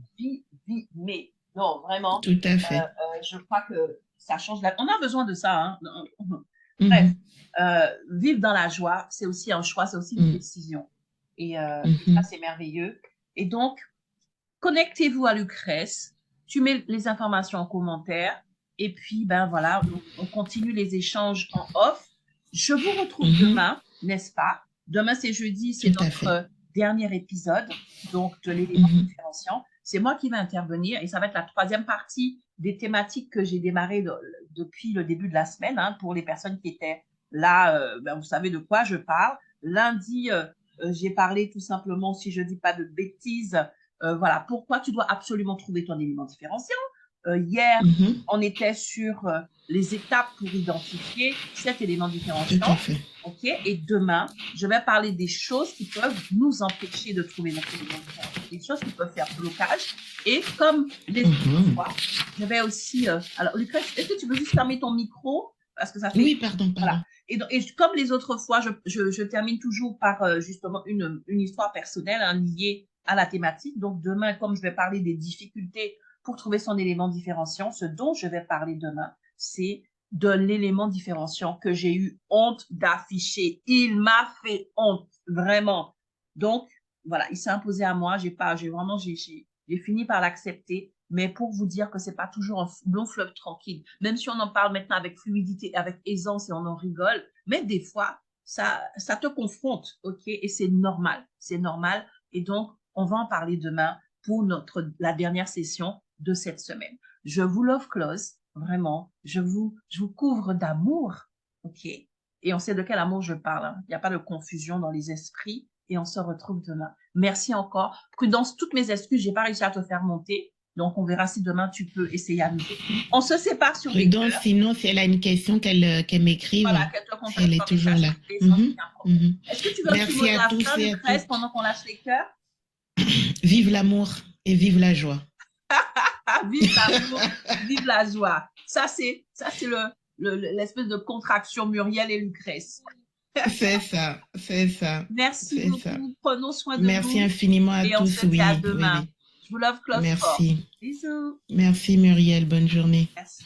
mais non, vraiment. Tout à fait. Je crois que ça change la... On a besoin de ça. Hein. Bref, vivre dans la joie, c'est aussi un choix, c'est aussi une décision. Et ça, c'est merveilleux. Et donc, connectez-vous à Lucrèce. Tu mets les informations en commentaire. Et puis, ben voilà, on continue les échanges en off. Je vous retrouve demain, n'est-ce pas? Demain, c'est jeudi, c'est notre dernier épisode, donc de l'élément différenciant. C'est moi qui vais intervenir et ça va être la troisième partie des thématiques que j'ai démarrées depuis le début de la semaine. Hein, pour les personnes qui étaient là, ben, vous savez de quoi je parle. Lundi, j'ai parlé tout simplement, si je ne dis pas de bêtises, voilà, pourquoi tu dois absolument trouver ton élément différenciant. Hier, on était sur les étapes pour identifier cet élément différenciant. Ok. Et demain, je vais parler des choses qui peuvent nous empêcher de trouver notre élément différenciant, des choses qui peuvent faire blocage. Et comme les autres fois, je vais aussi... alors, Lucrèce, est-ce que tu peux juste fermer ton micro? Parce que ça fait... Oui, pardon. Voilà. Et comme les autres fois, je termine toujours par justement une histoire personnelle liée à la thématique. Donc, demain, comme je vais parler des difficultés pour trouver son élément différenciant, ce dont je vais parler demain, c'est de l'élément différenciant que j'ai eu honte d'afficher. Il m'a fait honte, vraiment. Donc, voilà, il s'est imposé à moi. J'ai fini par l'accepter, mais pour vous dire que c'est pas toujours un long fleuve tranquille. Même si on en parle maintenant avec fluidité, avec aisance et on en rigole, mais des fois, ça te confronte, ok? Et c'est normal. Et donc, on va en parler demain pour la dernière session de cette semaine. Je vous love close, vraiment. Je vous couvre d'amour, ok? Et on sait de quel amour je parle. Hein. Il n'y a pas de confusion dans les esprits et on se retrouve demain. Merci encore. Prudence, toutes mes excuses, j'ai pas réussi à te faire monter. Donc, on verra si demain tu peux essayer à nouveau. On se sépare sur les Prudence, sinon, si elle a une question, qu'elle m'écrive. Voilà, qu'elle te contacte. Elle est toujours là. Est-ce que tu veux Merci un à mot de tous la fin, et à Lucrèce, toutes. pendant qu'on lâche les cœurs? Vive l'amour et vive la joie. Vive l'amour, vive la joie. Ça, c'est l'espèce de contraction Muriel et Lucrèce. C'est ça. Merci beaucoup. Ça. Prenons soin de vous. Merci infiniment à tous. Et on se dit à demain. Oui. Je vous love close. Merci. Bisous. Merci Muriel. Bonne journée. Merci.